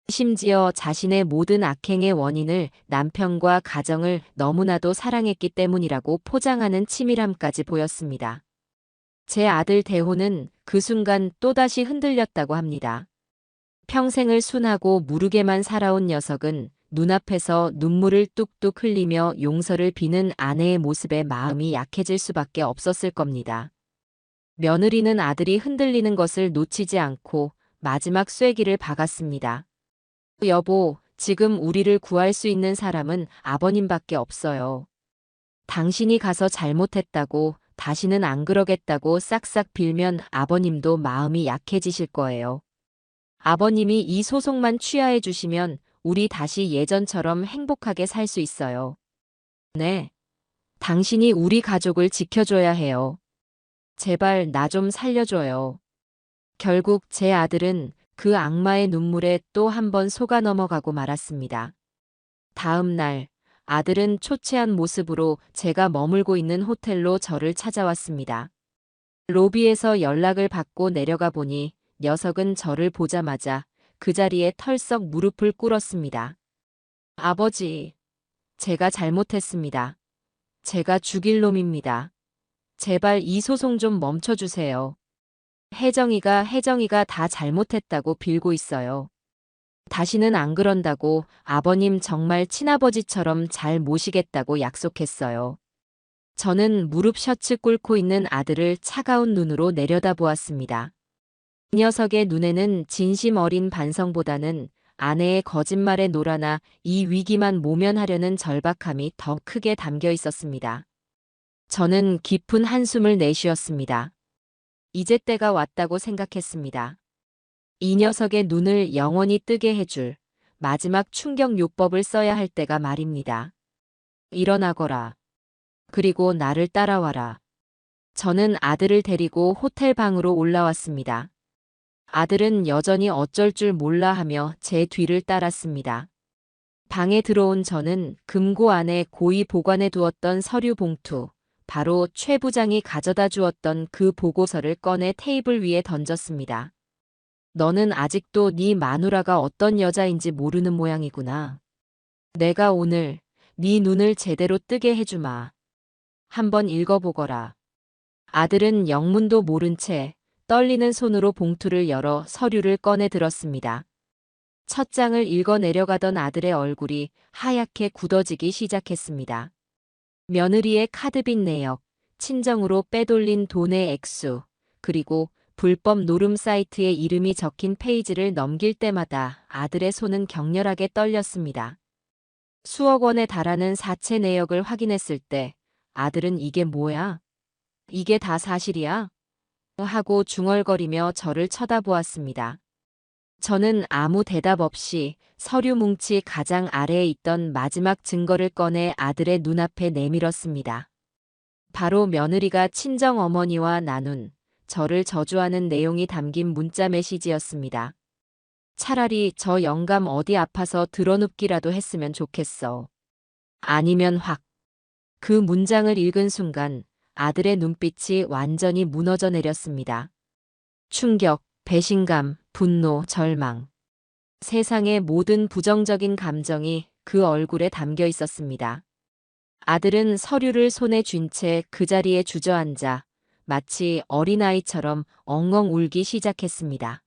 심지어 자신의 모든 악행의 원인을 남편과 가정을 너무나도 사랑했기 때문이라고 포장하는 치밀함까지 보였습니다. 제 아들 대호는 그 순간 또다시 흔들렸다고 합니다. 평생을 순하고 무르게만 살아온 녀석은 눈앞에서 눈물을 뚝뚝 흘리며 용서를 비는 아내의 모습에 마음이 약해질 수밖에 없었을 겁니다. 며느리는 아들이 흔들리는 것을 놓치지 않고 마지막 쐐기를 박았습니다. 여보, 지금 우리를 구할 수 있는 사람은 아버님밖에 없어요. 당신이 가서 잘못했다고, 다시는 안 그러겠다고 싹싹 빌면 아버님도 마음이 약해지실 거예요. 아버님이 이 소송만 취하해 주시면 우리 다시 예전처럼 행복하게 살 수 있어요. 네. 당신이 우리 가족을 지켜줘야 해요. 제발 나 좀 살려줘요. 결국 제 아들은 그 악마의 눈물에 또 한 번 속아 넘어가고 말았습니다. 다음 날 아들은 초췌한 모습으로 제가 머물고 있는 호텔로 저를 찾아왔습니다. 로비에서 연락을 받고 내려가 보니 녀석은 저를 보자마자 그 자리에 털썩 무릎을 꿇었습니다. 아버지, 제가 잘못했습니다. 제가 죽일 놈입니다. 제발 이 소송 좀 멈춰주세요. 혜정이가 다 잘못했다고 빌고 있어요. 다시는 안 그런다고 아버님 정말 친아버지처럼 잘 모시겠다고 약속했어요. 저는 무릎 셔츠 꿇고 있는 아들을 차가운 눈으로 내려다보았습니다. 이 녀석의 눈에는 진심 어린 반성보다는 아내의 거짓말에 놀아나 이 위기만 모면하려는 절박함이 더 크게 담겨 있었습니다. 저는 깊은 한숨을 내쉬었습니다. 이제 때가 왔다고 생각했습니다. 이 녀석의 눈을 영원히 뜨게 해줄 마지막 충격 요법을 써야 할 때가 말입니다. 일어나거라. 그리고 나를 따라와라. 저는 아들을 데리고 호텔 방으로 올라왔습니다. 아들은 여전히 어쩔 줄 몰라 하며 제 뒤를 따랐습니다. 방에 들어온 저는 금고 안에 고이 보관해 두었던 서류 봉투, 바로 최 부장이 가져다 주었던 그 보고서를 꺼내 테이블 위에 던졌습니다. 너는 아직도 네 마누라가 어떤 여자인지 모르는 모양이구나. 내가 오늘 네 눈을 제대로 뜨게 해주마. 한번 읽어보거라. 아들은 영문도 모른 채 떨리는 손으로 봉투를 열어 서류를 꺼내 들었습니다. 첫 장을 읽어 내려가던 아들의 얼굴이 하얗게 굳어지기 시작했습니다. 며느리의 카드빚 내역, 친정으로 빼돌린 돈의 액수, 그리고 불법 노름 사이트의 이름이 적힌 페이지를 넘길 때마다 아들의 손은 격렬하게 떨렸습니다. 수억 원에 달하는 사채 내역을 확인했을 때 아들은 이게 뭐야? 이게 다 사실이야? 하고 중얼거리며 저를 쳐다보았습니다. 저는 아무 대답 없이 서류 뭉치 가장 아래에 있던 마지막 증거를 꺼내 아들의 눈앞에 내밀었습니다. 바로 며느리가 친정 어머니와 나눈 저를 저주하는 내용이 담긴 문자 메시지였습니다. 차라리 저 영감 어디 아파서 드러눕기라도 했으면 좋겠어. 아니면 확. 그 문장을 읽은 순간 아들의 눈빛이 완전히 무너져 내렸습니다. 충격, 배신감, 분노, 절망. 세상의 모든 부정적인 감정이 그 얼굴에 담겨 있었습니다. 아들은 서류를 손에 쥔 채 그 자리에 주저앉아 마치 어린아이처럼 엉엉 울기 시작했습니다.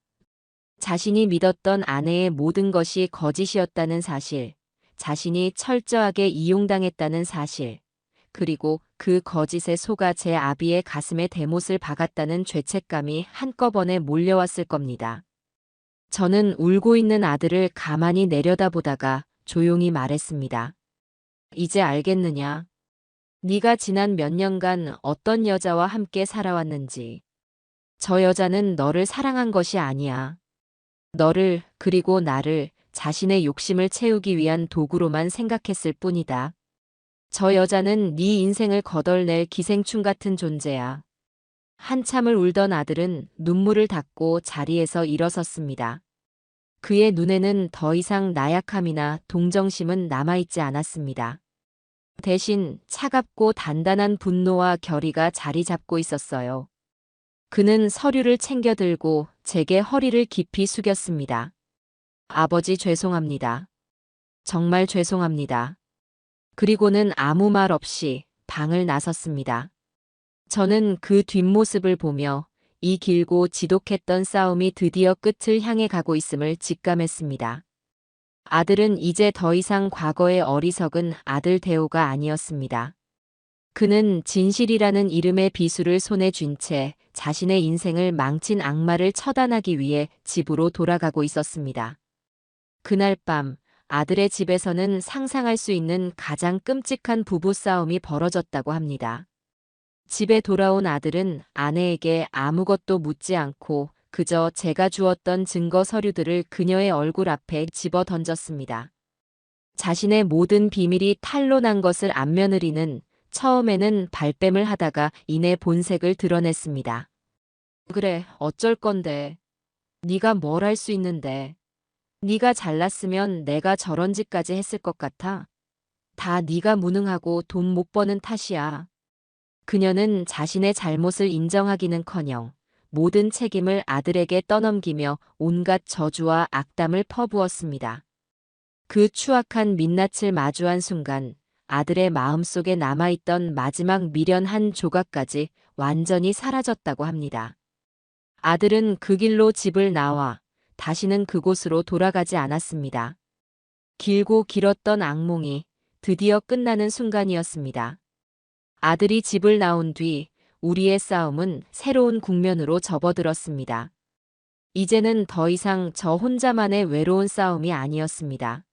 자신이 믿었던 아내의 모든 것이 거짓이었다는 사실, 자신이 철저하게 이용당했다는 사실, 그리고 그 거짓에 속아 제 아비의 가슴에 대못을 박았다는 죄책감이 한꺼번에 몰려왔을 겁니다. 저는 울고 있는 아들을 가만히 내려다보다가 조용히 말했습니다. 이제 알겠느냐? 네가 지난 몇 년간 어떤 여자와 함께 살아왔는지. 저 여자는 너를 사랑한 것이 아니야. 너를, 그리고 나를 자신의 욕심을 채우기 위한 도구로만 생각했을 뿐이다. 저 여자는 네 인생을 거덜낼 기생충 같은 존재야. 한참을 울던 아들은 눈물을 닦고 자리에서 일어섰습니다. 그의 눈에는 더 이상 나약함이나 동정심은 남아있지 않았습니다. 대신 차갑고 단단한 분노와 결의가 자리 잡고 있었어요. 그는 서류를 챙겨 들고 제게 허리를 깊이 숙였습니다. 아버지 죄송합니다. 정말 죄송합니다. 그리고는 아무 말 없이 방을 나섰습니다. 저는 그 뒷모습을 보며 이 길고 지독했던 싸움이 드디어 끝을 향해 가고 있음을 직감했습니다. 아들은 이제 더 이상 과거의 어리석은 아들 대호가 아니었습니다. 그는 진실이라는 이름의 비수를 손에 쥔 채 자신의 인생을 망친 악마를 처단하기 위해 집으로 돌아가고 있었습니다. 그날 밤 아들의 집에서는 상상할 수 있는 가장 끔찍한 부부싸움이 벌어졌다고 합니다. 집에 돌아온 아들은 아내에게 아무것도 묻지 않고 그저 제가 주었던 증거 서류들을 그녀의 얼굴 앞에 집어 던졌습니다. 자신의 모든 비밀이 탄로난 것을 안 며느리는 처음에는 발뺌을 하다가 이내 본색을 드러냈습니다. 그래, 어쩔 건데. 네가 뭘 할 수 있는데. 네가 잘났으면 내가 저런 짓까지 했을 것 같아. 다 네가 무능하고 돈 못 버는 탓이야. 그녀는 자신의 잘못을 인정하기는커녕 모든 책임을 아들에게 떠넘기며 온갖 저주와 악담을 퍼부었습니다. 그 추악한 민낯을 마주한 순간 아들의 마음속에 남아있던 마지막 미련 한 조각까지 완전히 사라졌다고 합니다. 아들은 그 길로 집을 나와 다시는 그곳으로 돌아가지 않았습니다. 길고 길었던 악몽이 드디어 끝나는 순간이었습니다. 아들이 집을 나온 뒤 우리의 싸움은 새로운 국면으로 접어들었습니다. 이제는 더 이상 저 혼자만의 외로운 싸움이 아니었습니다.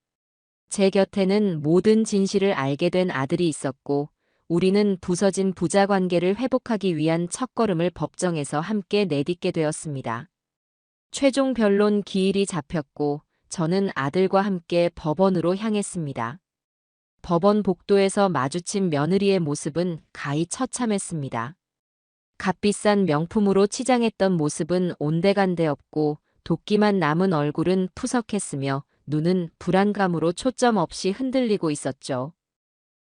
제 곁에는 모든 진실을 알게 된 아들이 있었고 우리는 부서진 부자 관계를 회복하기 위한 첫걸음을 법정에서 함께 내딛게 되었습니다. 최종 변론 기일이 잡혔고 저는 아들과 함께 법원으로 향했습니다. 법원 복도에서 마주친 며느리의 모습은 가히 처참했습니다. 값비싼 명품으로 치장했던 모습은 온데간데 없고 도끼만 남은 얼굴은 푸석했으며 눈은 불안감으로 초점 없이 흔들리고 있었죠.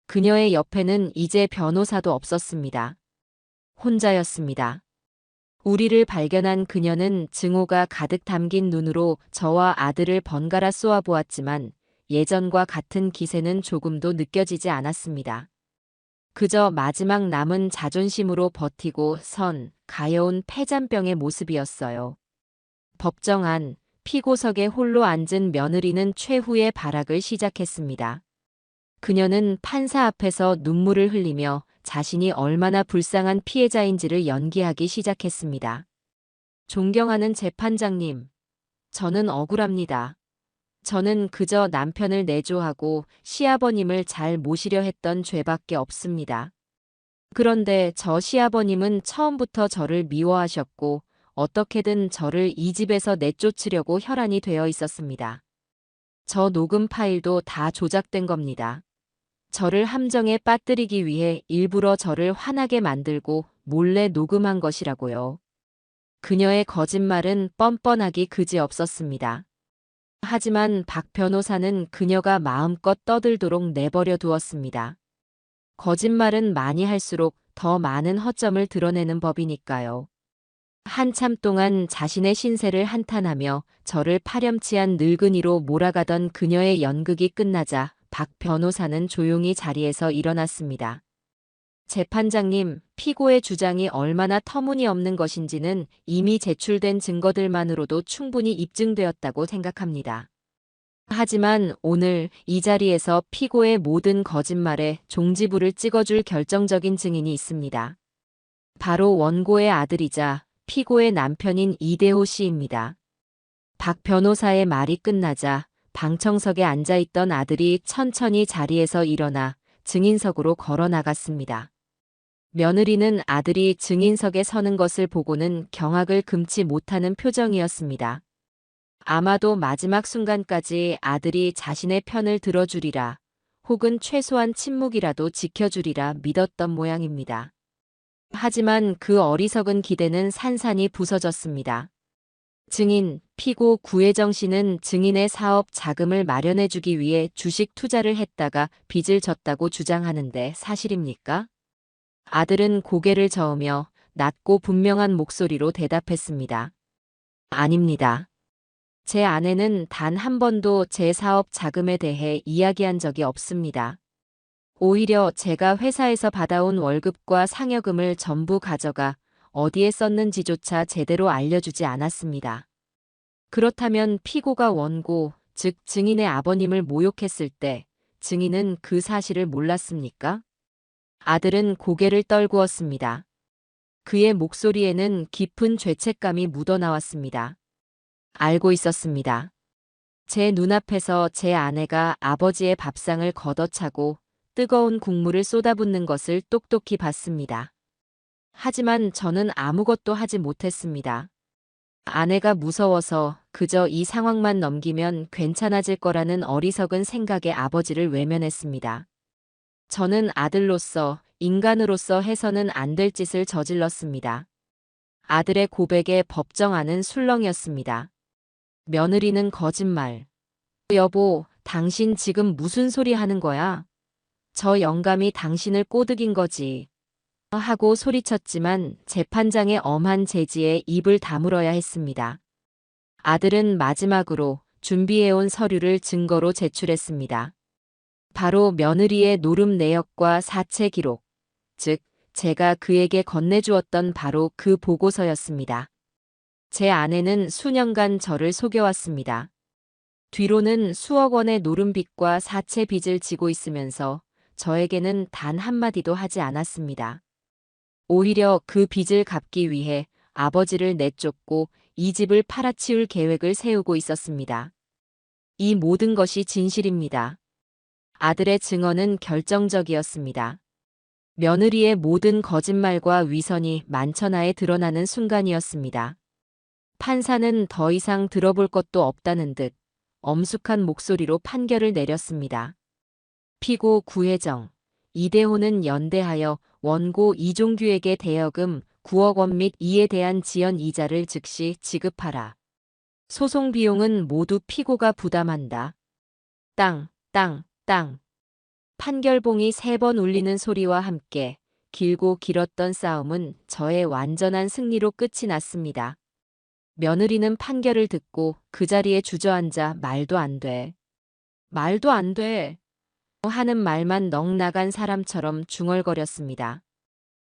그녀의 옆에는 이제 변호사도 없었습니다. 혼자였습니다. 우리를 발견한 그녀는 증오가 가득 담긴 눈으로 저와 아들을 번갈아 쏘아보았지만 예전과 같은 기세는 조금도 느껴지지 않았습니다. 그저 마지막 남은 자존심으로 버티고 선 가여운 폐잔병의 모습이었어요. 법정 안 피고석에 홀로 앉은 며느리는 최후의 발악을 시작했습니다. 그녀는 판사 앞에서 눈물을 흘리며 자신이 얼마나 불쌍한 피해자인지를 연기하기 시작했습니다. 존경하는 재판장님, 저는 억울합니다. 저는 그저 남편을 내조하고 시아버님을 잘 모시려 했던 죄밖에 없습니다. 그런데 저 시아버님은 처음부터 저를 미워하셨고 어떻게든 저를 이 집에서 내쫓으려고 혈안이 되어 있었습니다. 저 녹음 파일도 다 조작된 겁니다. 저를 함정에 빠뜨리기 위해 일부러 저를 화나게 만들고 몰래 녹음한 것이라고요. 그녀의 거짓말은 뻔뻔하기 그지없었습니다. 하지만 박 변호사는 그녀가 마음껏 떠들도록 내버려 두었습니다. 거짓말은 많이 할수록 더 많은 허점을 드러내는 법이니까요. 한참 동안 자신의 신세를 한탄하며 저를 파렴치한 늙은이로 몰아가던 그녀의 연극이 끝나자 박 변호사는 조용히 자리에서 일어났습니다. 재판장님, 피고의 주장이 얼마나 터무니없는 것인지는 이미 제출된 증거들만으로도 충분히 입증되었다고 생각합니다. 하지만 오늘 이 자리에서 피고의 모든 거짓말에 종지부를 찍어줄 결정적인 증인이 있습니다. 바로 원고의 아들이자 피고의 남편인 이대호 씨입니다. 박 변호사의 말이 끝나자 방청석에 앉아있던 아들이 천천히 자리에서 일어나 증인석으로 걸어 나갔습니다. 며느리는 아들이 증인석에 서는 것을 보고는 경악을 금치 못하는 표정이었습니다. 아마도 마지막 순간까지 아들이 자신의 편을 들어주리라, 혹은 최소한 침묵이라도 지켜주리라 믿었던 모양입니다. 하지만 그 어리석은 기대는 산산이 부서졌습니다. 증인, 피고 구혜정 씨는 증인의 사업 자금을 마련해주기 위해 주식 투자를 했다가 빚을 졌다고 주장하는데 사실입니까? 아들은 고개를 저으며 낮고 분명한 목소리로 대답했습니다. 아닙니다. 제 아내는 단 한 번도 제 사업 자금에 대해 이야기한 적이 없습니다. 오히려 제가 회사에서 받아온 월급과 상여금을 전부 가져가 어디에 썼는지조차 제대로 알려주지 않았습니다. 그렇다면 피고가 원고, 즉 증인의 아버님을 모욕했을 때 증인은 그 사실을 몰랐습니까? 아들은 고개를 떨구었습니다. 그의 목소리에는 깊은 죄책감이 묻어나왔습니다. 알고 있었습니다. 제 눈앞에서 제 아내가 아버지의 밥상을 걷어차고 뜨거운 국물을 쏟아붓는 것을 똑똑히 봤습니다. 하지만 저는 아무것도 하지 못했습니다. 아내가 무서워서 그저 이 상황만 넘기면 괜찮아질 거라는 어리석은 생각에 아버지를 외면했습니다. 저는 아들로서, 인간으로서 해서는 안 될 짓을 저질렀습니다. 아들의 고백에 법정안은 술렁이었습니다. 며느리는 거짓말. 여보, 당신 지금 무슨 소리 하는 거야? 저 영감이 당신을 꼬드긴 거지. 하고 소리쳤지만 재판장의 엄한 제지에 입을 다물어야 했습니다. 아들은 마지막으로 준비해온 서류를 증거로 제출했습니다. 바로 며느리의 노름 내역과 사체 기록, 즉 제가 그에게 건네주었던 바로 그 보고서였습니다. 제 아내는 수년간 저를 속여왔습니다. 뒤로는 수억 원의 노름빚과 사채 빚을 지고 있으면서 저에게는 단 한마디도 하지 않았습니다. 오히려 그 빚을 갚기 위해 아버지를 내쫓고 이 집을 팔아치울 계획을 세우고 있었습니다. 이 모든 것이 진실입니다. 아들의 증언은 결정적이었습니다. 며느리의 모든 거짓말과 위선이 만천하에 드러나는 순간이었습니다. 판사는 더 이상 들어볼 것도 없다는 듯 엄숙한 목소리로 판결을 내렸습니다. 피고 구혜정, 이대호는 연대하여 원고 이종규에게 대여금 9억 원 및 이에 대한 지연 이자를 즉시 지급하라. 소송 비용은 모두 피고가 부담한다. 땅, 땅, 땅. 판결봉이 3번 울리는 소리와 함께 길고 길었던 싸움은 저의 완전한 승리로 끝이 났습니다. 며느리는 판결을 듣고 그 자리에 주저앉아 말도 안 돼. 말도 안 돼. 하는 말만 넋나간 사람처럼 중얼거렸습니다.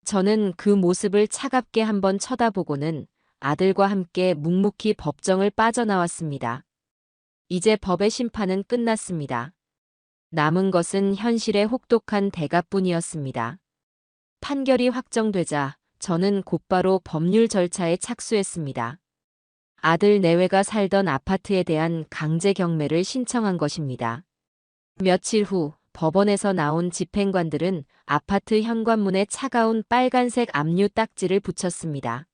저는 그 모습을 차갑게 한번 쳐다보고는 아들과 함께 묵묵히 법정을 빠져나왔습니다. 이제 법의 심판은 끝났습니다. 남은 것은 현실의 혹독한 대가뿐이었습니다. 판결이 확정되자 저는 곧바로 법률 절차에 착수했습니다. 아들 내외가 살던 아파트에 대한 강제 경매를 신청한 것입니다. 며칠 후 법원에서 나온 집행관들은 아파트 현관문에 차가운 빨간색 압류 딱지를 붙였습니다.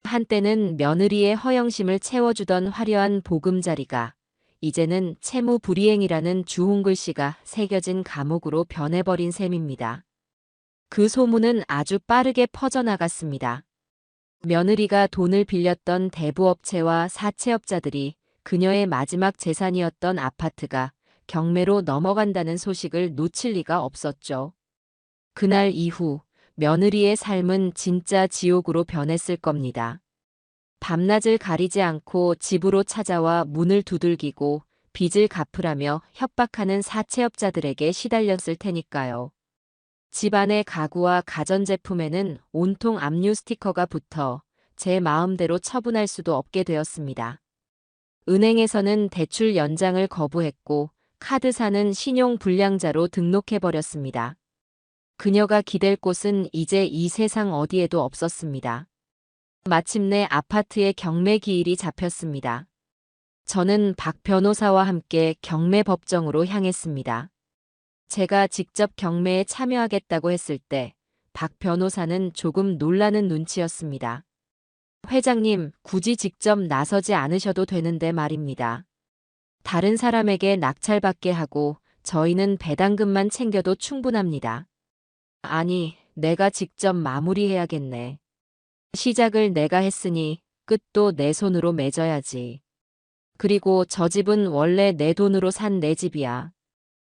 한때는 며느리의 허영심을 채워주던 화려한 보금자리가 이제는 채무 불이행이라는 주홍글씨가 새겨진 감옥으로 변해버린 셈입니다. 그 소문은 아주 빠르게 퍼져나갔습니다. 며느리가 돈을 빌렸던 대부업체와 사채업자들이 그녀의 마지막 재산이었던 아파트가 경매로 넘어간다는 소식을 놓칠 리가 없었죠. 그날 이후 며느리의 삶은 진짜 지옥으로 변했을 겁니다. 밤낮을 가리지 않고 집으로 찾아와 문을 두들기고 빚을 갚으라며 협박하는 사채업자들에게 시달렸을 테니까요. 집안의 가구와 가전제품에는 온통 압류 스티커가 붙어 제 마음대로 처분할 수도 없게 되었습니다. 은행에서는 대출 연장을 거부했고 카드사는 신용불량자로 등록해버렸습니다. 그녀가 기댈 곳은 이제 이 세상 어디에도 없었습니다. 마침내 아파트의 경매 기일이 잡혔습니다. 저는 박 변호사와 함께 경매 법정으로 향했습니다. 제가 직접 경매에 참여하겠다고 했을 때 박 변호사는 조금 놀라는 눈치였습니다. 회장님, 굳이 직접 나서지 않으셔도 되는데 말입니다. 다른 사람에게 낙찰받게 하고 저희는 배당금만 챙겨도 충분합니다. 아니, 내가 직접 마무리해야겠네. 시작을 내가 했으니 끝도 내 손으로 맺어야지. 그리고 저 집은 원래 내 돈으로 산 내 집이야.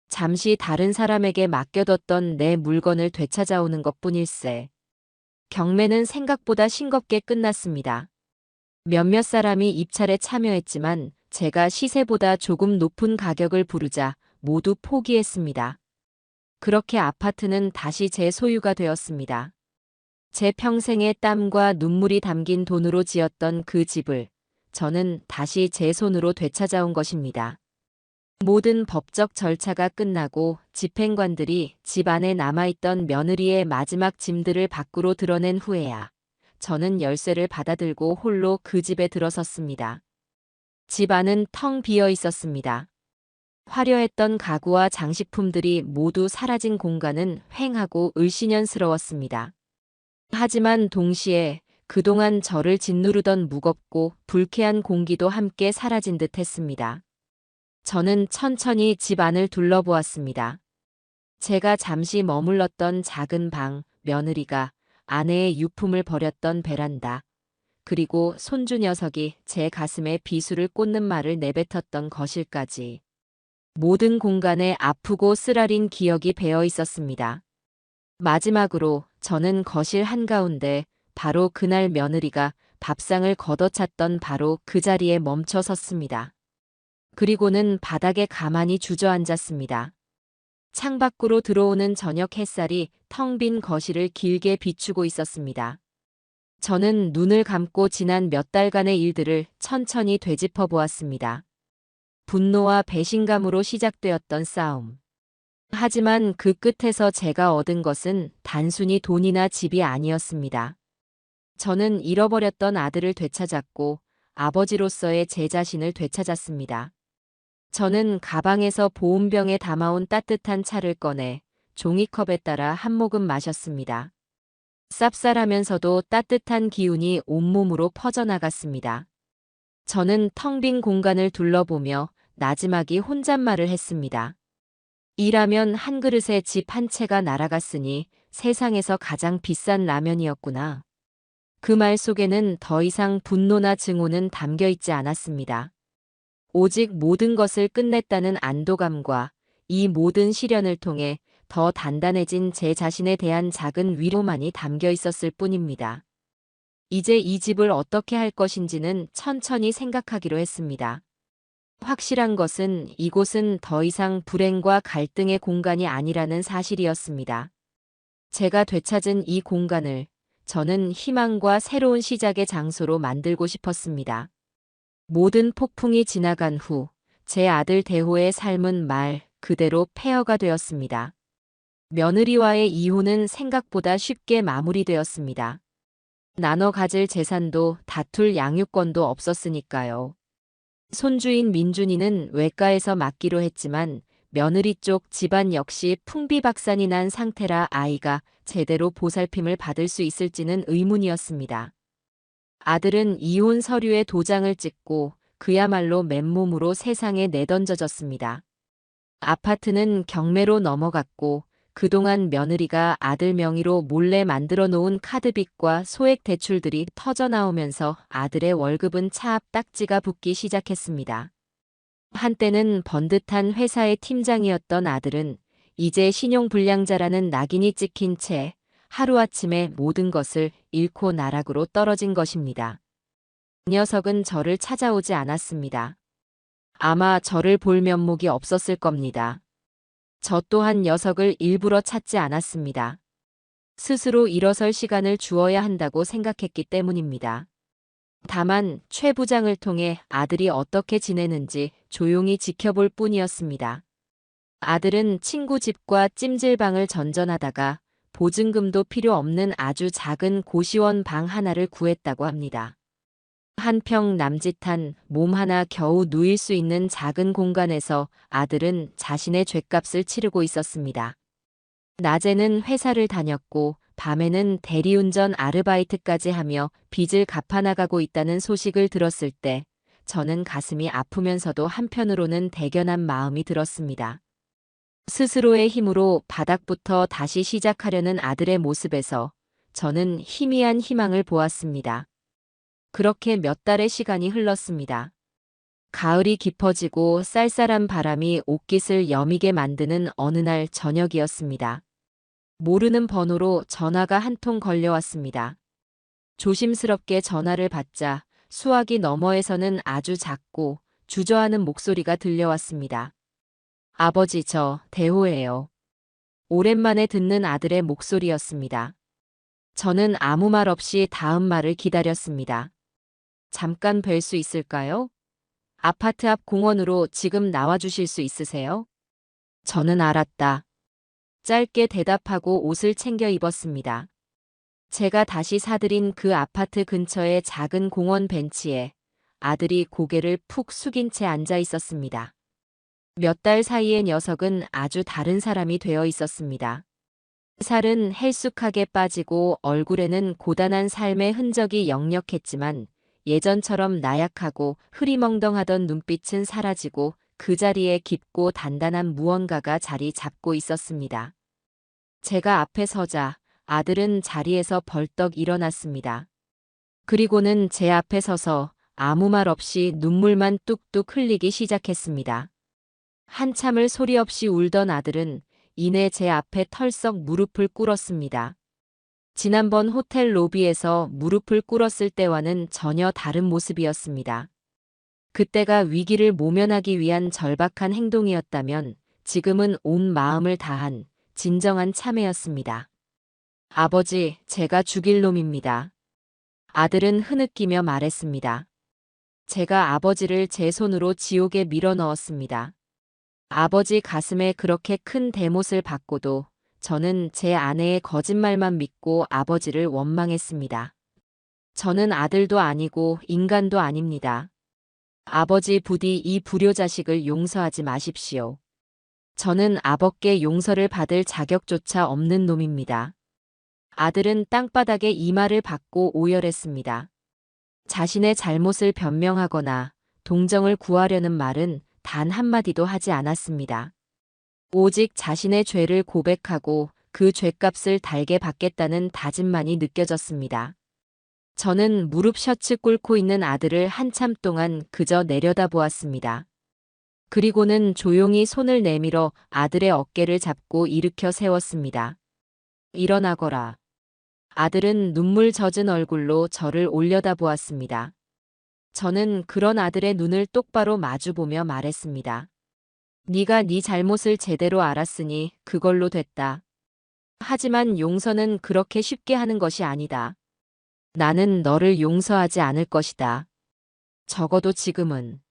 잠시 다른 사람에게 맡겨뒀던 내 물건을 되찾아오는 것뿐일세. 경매는 생각보다 싱겁게 끝났습니다. 몇몇 사람이 입찰에 참여했지만 제가 시세보다 조금 높은 가격을 부르자 모두 포기했습니다. 그렇게 아파트는 다시 제 소유가 되었습니다. 제 평생의 땀과 눈물이 담긴 돈으로 지었던 그 집을 저는 다시 제 손으로 되찾아온 것입니다. 모든 법적 절차가 끝나고 집행관들이 집 안에 남아있던 며느리의 마지막 짐들을 밖으로 드러낸 후에야 저는 열쇠를 받아들고 홀로 그 집에 들어섰습니다. 집 안은 텅 비어 있었습니다. 화려했던 가구와 장식품들이 모두 사라진 공간은 휑하고 을씨년스러웠습니다. 하지만 동시에 그동안 저를 짓누르던 무겁고 불쾌한 공기도 함께 사라진 듯 했습니다. 저는 천천히 집 안을 둘러보았습니다. 제가 잠시 머물렀던 작은 방, 며느리가 아내의 유품을 버렸던 베란다, 그리고 손주 녀석이 제 가슴에 비수를 꽂는 말을 내뱉었던 거실까지. 모든 공간에 아프고 쓰라린 기억이 배어 있었습니다. 마지막으로 저는 거실 한가운데 바로 그날 며느리가 밥상을 걷어찼던 바로 그 자리에 멈춰 섰습니다. 그리고는 바닥에 가만히 주저앉았습니다. 창밖으로 들어오는 저녁 햇살이 텅 빈 거실을 길게 비추고 있었습니다. 저는 눈을 감고 지난 몇 달간의 일들을 천천히 되짚어 보았습니다. 분노와 배신감으로 시작되었던 싸움. 하지만 그 끝에서 제가 얻은 것은 단순히 돈이나 집이 아니었습니다. 저는 잃어버렸던 아들을 되찾았고 아버지로서의 제 자신을 되찾았습니다. 저는 가방에서 보온병에 담아온 따뜻한 차를 꺼내 종이컵에 따라 한 모금 마셨습니다. 쌉쌀하면서도 따뜻한 기운이 온몸으로 퍼져나갔습니다. 저는 텅 빈 공간을 둘러보며 나지막이 혼잣말을 했습니다. 일하면 한 그릇에 집 한 채가 날아갔으니 세상에서 가장 비싼 라면이었구나. 그 말 속에는 더 이상 분노나 증오는 담겨 있지 않았습니다. 오직 모든 것을 끝냈다는 안도감과 이 모든 시련을 통해 더 단단해진 제 자신에 대한 작은 위로만이 담겨 있었을 뿐입니다. 이제 이 집을 어떻게 할 것인지는 천천히 생각하기로 했습니다. 확실한 것은 이곳은 더 이상 불행과 갈등의 공간이 아니라는 사실이었습니다. 제가 되찾은 이 공간을 저는 희망과 새로운 시작의 장소로 만들고 싶었습니다. 모든 폭풍이 지나간 후 제 아들 대호의 삶은 말 그대로 폐허가 되었습니다. 며느리와의 이혼은 생각보다 쉽게 마무리되었습니다. 나눠 가질 재산도 다툴 양육권도 없었으니까요. 손주인 민준이는 외과에서 맡기로 했지만 며느리 쪽 집안 역시 풍비박산이 난 상태라 아이가 제대로 보살핌을 받을 수 있을지는 의문이었습니다. 아들은 이혼 서류에 도장을 찍고 그야말로 맨몸으로 세상에 내던져졌습니다. 아파트는 경매로 넘어갔고 그동안 며느리가 아들 명의로 몰래 만들어 놓은 카드빚과 소액 대출들이 터져나오면서 아들의 월급은 차 앞 딱지가 붙기 시작했습니다. 한때는 번듯한 회사의 팀장이었던 아들은 이제 신용불량자라는 낙인이 찍힌 채 하루아침에 모든 것을 잃고 나락으로 떨어진 것입니다. 그 녀석은 저를 찾아오지 않았습니다. 아마 저를 볼 면목이 없었을 겁니다. 저 또한 녀석을 일부러 찾지 않았습니다. 스스로 일어설 시간을 주어야 한다고 생각했기 때문입니다. 다만 최 부장을 통해 아들이 어떻게 지내는지 조용히 지켜볼 뿐이었습니다. 아들은 친구 집과 찜질방을 전전하다가 보증금도 필요 없는 아주 작은 고시원 방 하나를 구했다고 합니다. 한평 남짓한 몸 하나 겨우 누일 수 있는 작은 공간에서 아들은 자신의 죗값을 치르고 있었습니다. 낮에는 회사를 다녔고 밤에는 대리운전 아르바이트까지 하며 빚을 갚아나가고 있다는 소식을 들었을 때 저는 가슴이 아프면서도 한편으로는 대견한 마음이 들었습니다. 스스로의 힘으로 바닥부터 다시 시작하려는 아들의 모습에서 저는 희미한 희망을 보았습니다. 그렇게 몇 달의 시간이 흘렀습니다. 가을이 깊어지고 쌀쌀한 바람이 옷깃을 여미게 만드는 어느 날 저녁이었습니다. 모르는 번호로 전화가 한 통 걸려왔습니다. 조심스럽게 전화를 받자 수화기 너머에서는 아주 작고 주저하는 목소리가 들려왔습니다. 아버지, 저 대호예요. 오랜만에 듣는 아들의 목소리였습니다. 저는 아무 말 없이 다음 말을 기다렸습니다. 잠깐 뵐 수 있을까요? 아파트 앞 공원으로 지금 나와주실 수 있으세요? 저는 알았다. 짧게 대답하고 옷을 챙겨 입었습니다. 제가 다시 사들인 그 아파트 근처의 작은 공원 벤치에 아들이 고개를 푹 숙인 채 앉아 있었습니다. 몇 달 사이의 녀석은 아주 다른 사람이 되어 있었습니다. 살은 헬쑥하게 빠지고 얼굴에는 고단한 삶의 흔적이 역력했지만 예전처럼 나약하고 흐리멍덩하던 눈빛은 사라지고 그 자리에 깊고 단단한 무언가가 자리 잡고 있었습니다. 제가 앞에 서자 아들은 자리에서 벌떡 일어났습니다. 그리고는 제 앞에 서서 아무 말 없이 눈물만 뚝뚝 흘리기 시작했습니다. 한참을 소리 없이 울던 아들은 이내 제 앞에 털썩 무릎을 꿇었습니다. 지난번 호텔 로비에서 무릎을 꿇었을 때와는 전혀 다른 모습이었습니다. 그때가 위기를 모면하기 위한 절박한 행동이었다면 지금은 온 마음을 다한 진정한 참회였습니다. 아버지, 제가 죽일 놈입니다. 아들은 흐느끼며 말했습니다. 제가 아버지를 제 손으로 지옥에 밀어 넣었습니다. 아버지 가슴에 그렇게 큰 대못을 받고도 저는 제 아내의 거짓말만 믿고 아버지를 원망했습니다. 저는 아들도 아니고 인간도 아닙니다. 아버지 부디 이 불효자식을 용서하지 마십시오. 저는 아버께 용서를 받을 자격조차 없는 놈입니다. 아들은 땅바닥에 이마를 박고 오열했습니다. 자신의 잘못을 변명하거나 동정을 구하려는 말은 단 한마디도 하지 않았습니다. 오직 자신의 죄를 고백하고 그 죄값을 달게 받겠다는 다짐만이 느껴졌습니다. 저는 무릎 셔츠 꿇고 있는 아들을 한참 동안 그저 내려다보았습니다. 그리고는 조용히 손을 내밀어 아들의 어깨를 잡고 일으켜 세웠습니다. 일어나거라. 아들은 눈물 젖은 얼굴로 저를 올려다보았습니다. 저는 그런 아들의 눈을 똑바로 마주보며 말했습니다. 네가 네 잘못을 제대로 알았으니 그걸로 됐다. 하지만 용서는 그렇게 쉽게 하는 것이 아니다. 나는 너를 용서하지 않을 것이다. 적어도 지금은.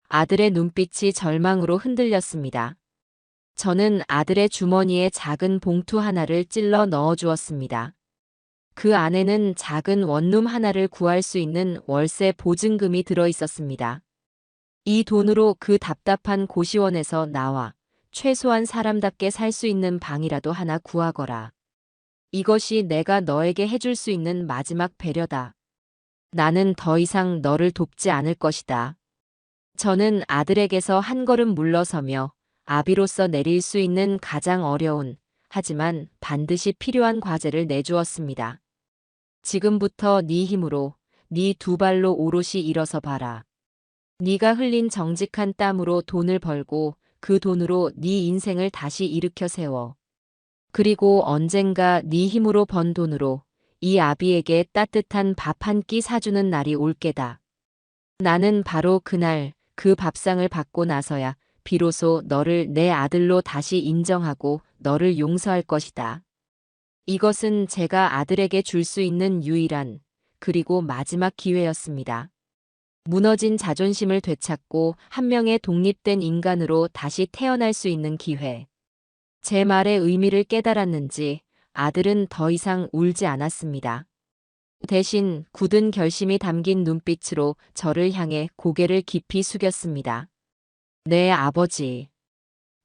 아들의 눈빛이 절망으로 흔들렸습니다. 저는 아들의 주머니에 작은 봉투 하나를 찔러 넣어주었습니다. 그 안에는 작은 원룸 하나를 구할 수 있는 월세 보증금이 들어 있었습니다. 이 돈으로 그 답답한 고시원에서 나와 최소한 사람답게 살 수 있는 방이라도 하나 구하거라. 이것이 내가 너에게 해줄 수 있는 마지막 배려다. 나는 더 이상 너를 돕지 않을 것이다. 저는 아들에게서 한 걸음 물러서며 아비로서 내릴 수 있는 가장 어려운, 하지만 반드시 필요한 과제를 내주었습니다. 지금부터 네 힘으로 네 두 발로 오롯이 일어서 봐라. 네가 흘린 정직한 땀으로 돈을 벌고 그 돈으로 네 인생을 다시 일으켜 세워. 그리고 언젠가 네 힘으로 번 돈으로 이 아비에게 따뜻한 밥 한 끼 사주는 날이 올 게다. 나는 바로 그날 그 밥상을 받고 나서야 비로소 너를 내 아들로 다시 인정하고 너를 용서할 것이다. 이것은 제가 아들에게 줄 수 있는 유일한 그리고 마지막 기회였습니다. 무너진 자존심을 되찾고 한 명의 독립된 인간으로 다시 태어날 수 있는 기회. 제 말의 의미를 깨달았는지 아들은 더 이상 울지 않았습니다. 대신 굳은 결심이 담긴 눈빛으로 저를 향해 고개를 깊이 숙였습니다. 네, 아버지.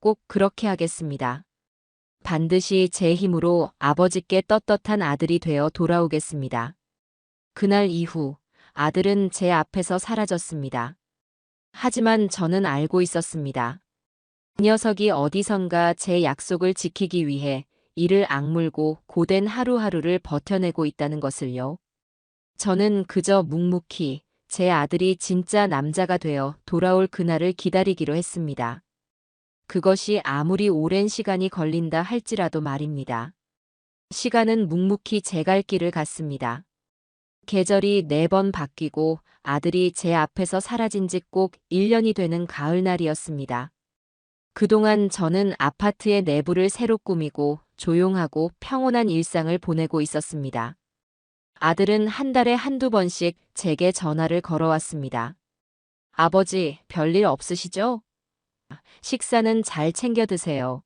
꼭 그렇게 하겠습니다. 반드시 제 힘으로 아버지께 떳떳한 아들이 되어 돌아오겠습니다. 그날 이후 아들은 제 앞에서 사라졌습니다. 하지만 저는 알고 있었습니다. 그 녀석이 어디선가 제 약속을 지키기 위해 이를 악물고 고된 하루하루를 버텨내고 있다는 것을요. 저는 그저 묵묵히 제 아들이 진짜 남자가 되어 돌아올 그날을 기다리기로 했습니다. 그것이 아무리 오랜 시간이 걸린다 할지라도 말입니다. 시간은 묵묵히 제 갈 길을 갔습니다. 계절이 4번 바뀌고 아들이 제 앞에서 사라진 지 꼭 1년이 되는 가을날이었습니다. 그동안 저는 아파트의 내부를 새로 꾸미고 조용하고 평온한 일상을 보내고 있었습니다. 아들은 한 달에 한두 번씩 제게 전화를 걸어왔습니다. 아버지, 별일 없으시죠? 식사는 잘 챙겨 드세요.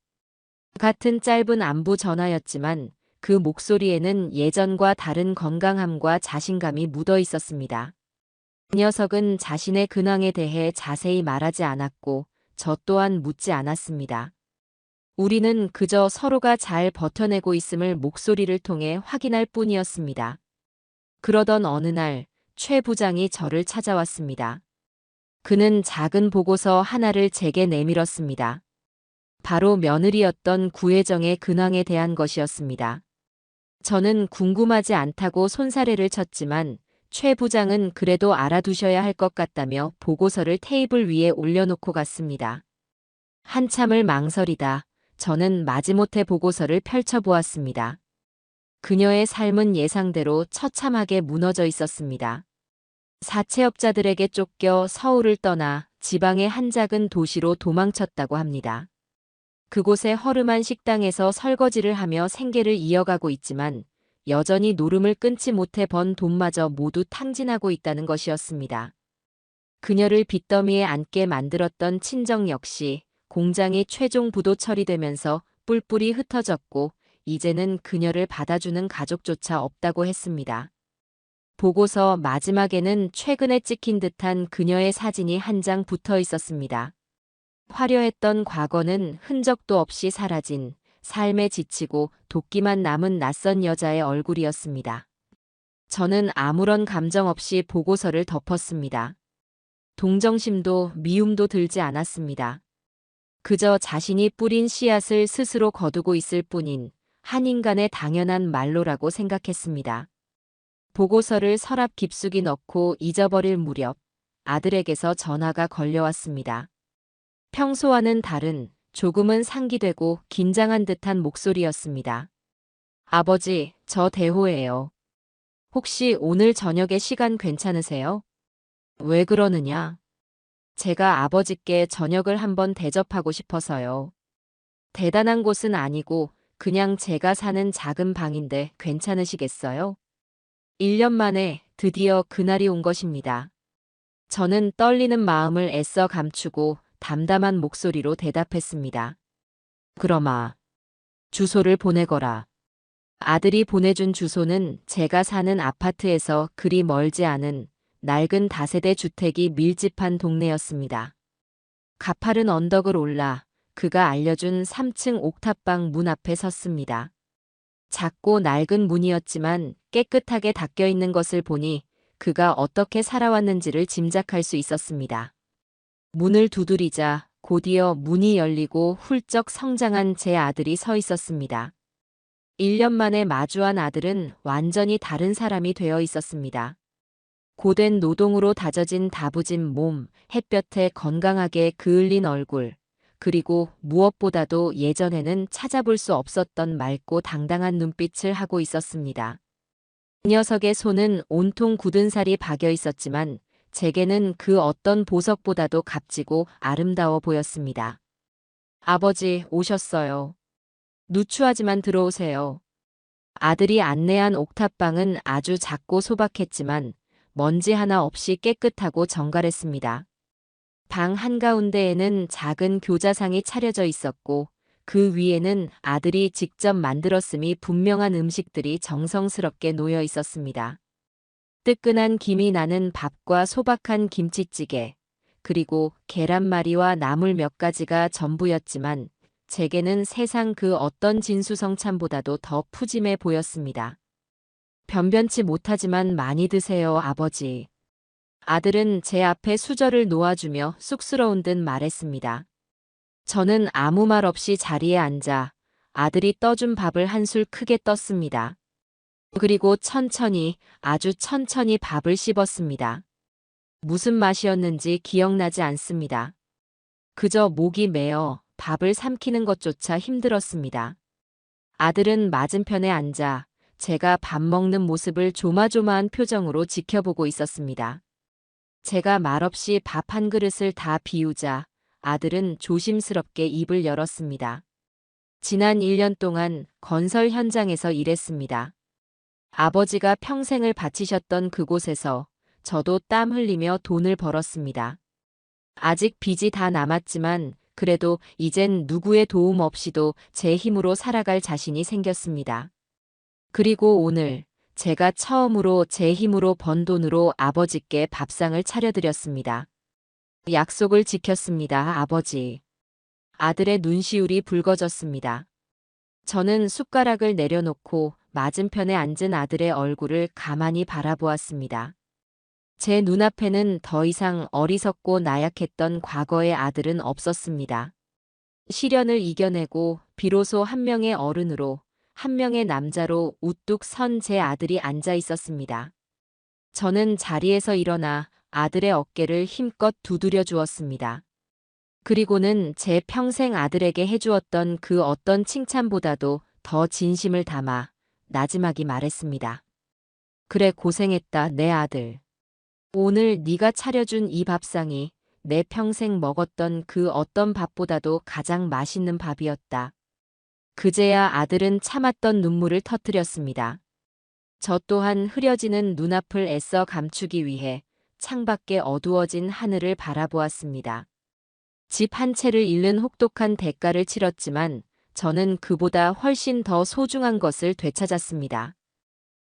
같은 짧은 안부 전화였지만 그 목소리에는 예전과 다른 건강함과 자신감이 묻어 있었습니다. 그 녀석은 자신의 근황에 대해 자세히 말하지 않았고 저 또한 묻지 않았습니다. 우리는 그저 서로가 잘 버텨내고 있음을 목소리를 통해 확인할 뿐이었습니다. 그러던 어느 날 최 부장이 저를 찾아왔습니다. 그는 작은 보고서 하나를 제게 내밀었습니다. 바로 며느리였던 구혜정의 근황에 대한 것이었습니다. 저는 궁금하지 않다고 손사래를 쳤지만 최 부장은 그래도 알아두셔야 할 것 같다며 보고서를 테이블 위에 올려놓고 갔습니다. 한참을 망설이다 저는 마지못해 보고서를 펼쳐보았습니다. 그녀의 삶은 예상대로 처참하게 무너져 있었습니다. 사채업자들에게 쫓겨 서울을 떠나 지방의 한 작은 도시로 도망쳤다고 합니다. 그곳의 허름한 식당에서 설거지를 하며 생계를 이어가고 있지만 여전히 노름을 끊지 못해 번 돈마저 모두 탕진하고 있다는 것이었습니다. 그녀를 빚더미에 앉게 만들었던 친정 역시 공장이 최종 부도 처리되면서 뿔뿔이 흩어졌고 이제는 그녀를 받아주는 가족조차 없다고 했습니다. 보고서 마지막에는 최근에 찍힌 듯한 그녀의 사진이 한 장 붙어 있었습니다. 화려했던 과거는 흔적도 없이 사라진 삶에 지치고 도끼만 남은 낯선 여자의 얼굴이었습니다. 저는 아무런 감정 없이 보고서를 덮었습니다. 동정심도 미움도 들지 않았습니다. 그저 자신이 뿌린 씨앗을 스스로 거두고 있을 뿐인 한 인간의 당연한 말로라고 생각했습니다. 보고서를 서랍 깊숙이 넣고 잊어버릴 무렵 아들에게서 전화가 걸려왔습니다. 평소와는 다른 조금은 상기되고 긴장한 듯한 목소리였습니다. 아버지, 저 대호예요. 혹시 오늘 저녁에 시간 괜찮으세요? 왜 그러느냐? 제가 아버지께 저녁을 한번 대접하고 싶어서요. 대단한 곳은 아니고 그냥 제가 사는 작은 방인데 괜찮으시겠어요? 1년 만에 드디어 그날이 온 것입니다. 저는 떨리는 마음을 애써 감추고 담담한 목소리로 대답했습니다. 그러마. 주소를 보내거라. 아들이 보내준 주소는 제가 사는 아파트에서 그리 멀지 않은 낡은 다세대 주택이 밀집한 동네였습니다. 가파른 언덕을 올라 그가 알려준 3층 옥탑방 문 앞에 섰습니다. 작고 낡은 문이었지만 깨끗하게 닦여 있는 것을 보니 그가 어떻게 살아왔는지를 짐작할 수 있었습니다. 문을 두드리자 곧이어 문이 열리고 훌쩍 성장한 제 아들이 서 있었습니다. 1년 만에 마주한 아들은 완전히 다른 사람이 되어 있었습니다. 고된 노동으로 다져진 다부진 몸, 햇볕에 건강하게 그을린 얼굴, 그리고 무엇보다도 예전에는 찾아볼 수 없었던 맑고 당당한 눈빛을 하고 있었습니다. 그 녀석의 손은 온통 굳은 살이 박여 있었지만 제게는 그 어떤 보석보다도 값지고 아름다워 보였습니다. 아버지, 오셨어요. 누추하지만 들어오세요. 아들이 안내한 옥탑방은 아주 작고 소박했지만 먼지 하나 없이 깨끗하고 정갈했습니다. 방 한가운데에는 작은 교자상이 차려져 있었고 그 위에는 아들이 직접 만들었음이 분명한 음식들이 정성스럽게 놓여 있었습니다. 뜨끈한 김이 나는 밥과 소박한 김치찌개, 그리고 계란말이와 나물 몇 가지가 전부였지만 제게는 세상 그 어떤 진수성찬보다도 더 푸짐해 보였습니다. 변변치 못하지만 많이 드세요, 아버지. 아들은 제 앞에 수저를 놓아주며 쑥스러운 듯 말했습니다. 저는 아무 말 없이 자리에 앉아 아들이 떠준 밥을 한 술 크게 떴습니다. 그리고 천천히, 아주 천천히 밥을 씹었습니다. 무슨 맛이었는지 기억나지 않습니다. 그저 목이 메어 밥을 삼키는 것조차 힘들었습니다. 아들은 맞은편에 앉아 제가 밥 먹는 모습을 조마조마한 표정으로 지켜보고 있었습니다. 제가 말없이 밥 한 그릇을 다 비우자 아들은 조심스럽게 입을 열었습니다. 지난 1년 동안 건설 현장에서 일했습니다. 아버지가 평생을 바치셨던 그곳에서 저도 땀 흘리며 돈을 벌었습니다. 아직 빚이 다 남았지만 그래도 이젠 누구의 도움 없이도 제 힘으로 살아갈 자신이 생겼습니다. 그리고 오늘 제가 처음으로 제 힘으로 번 돈으로 아버지께 밥상을 차려드렸습니다. 약속을 지켰습니다, 아버지. 아들의 눈시울이 붉어졌습니다. 저는 숟가락을 내려놓고 맞은편에 앉은 아들의 얼굴을 가만히 바라보았습니다. 제 눈앞에는 더 이상 어리석고 나약했던 과거의 아들은 없었습니다. 시련을 이겨내고 비로소 한 명의 어른으로, 한 명의 남자로 우뚝 선 제 아들이 앉아 있었습니다. 저는 자리에서 일어나 아들의 어깨를 힘껏 두드려 주었습니다. 그리고는 제 평생 아들에게 해주었던 그 어떤 칭찬보다도 더 진심을 담아 나지막이 말했습니다. 그래, 고생했다, 내 아들. 오늘 네가 차려준 이 밥상이 내 평생 먹었던 그 어떤 밥보다도 가장 맛있는 밥이었다. 그제야 아들은 참았던 눈물을 터뜨렸습니다. 저 또한 흐려지는 눈앞을 애써 감추기 위해 창밖에 어두워진 하늘을 바라보았습니다. 집 한 채를 잃는 혹독한 대가를 치렀지만 저는 그보다 훨씬 더 소중한 것을 되찾았습니다.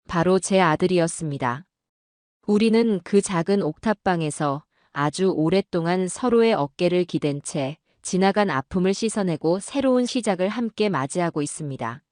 바로 제 아들이었습니다. 우리는 그 작은 옥탑방에서 아주 오랫동안 서로의 어깨를 기댄 채 지나간 아픔을 씻어내고 새로운 시작을 함께 맞이하고 있습니다.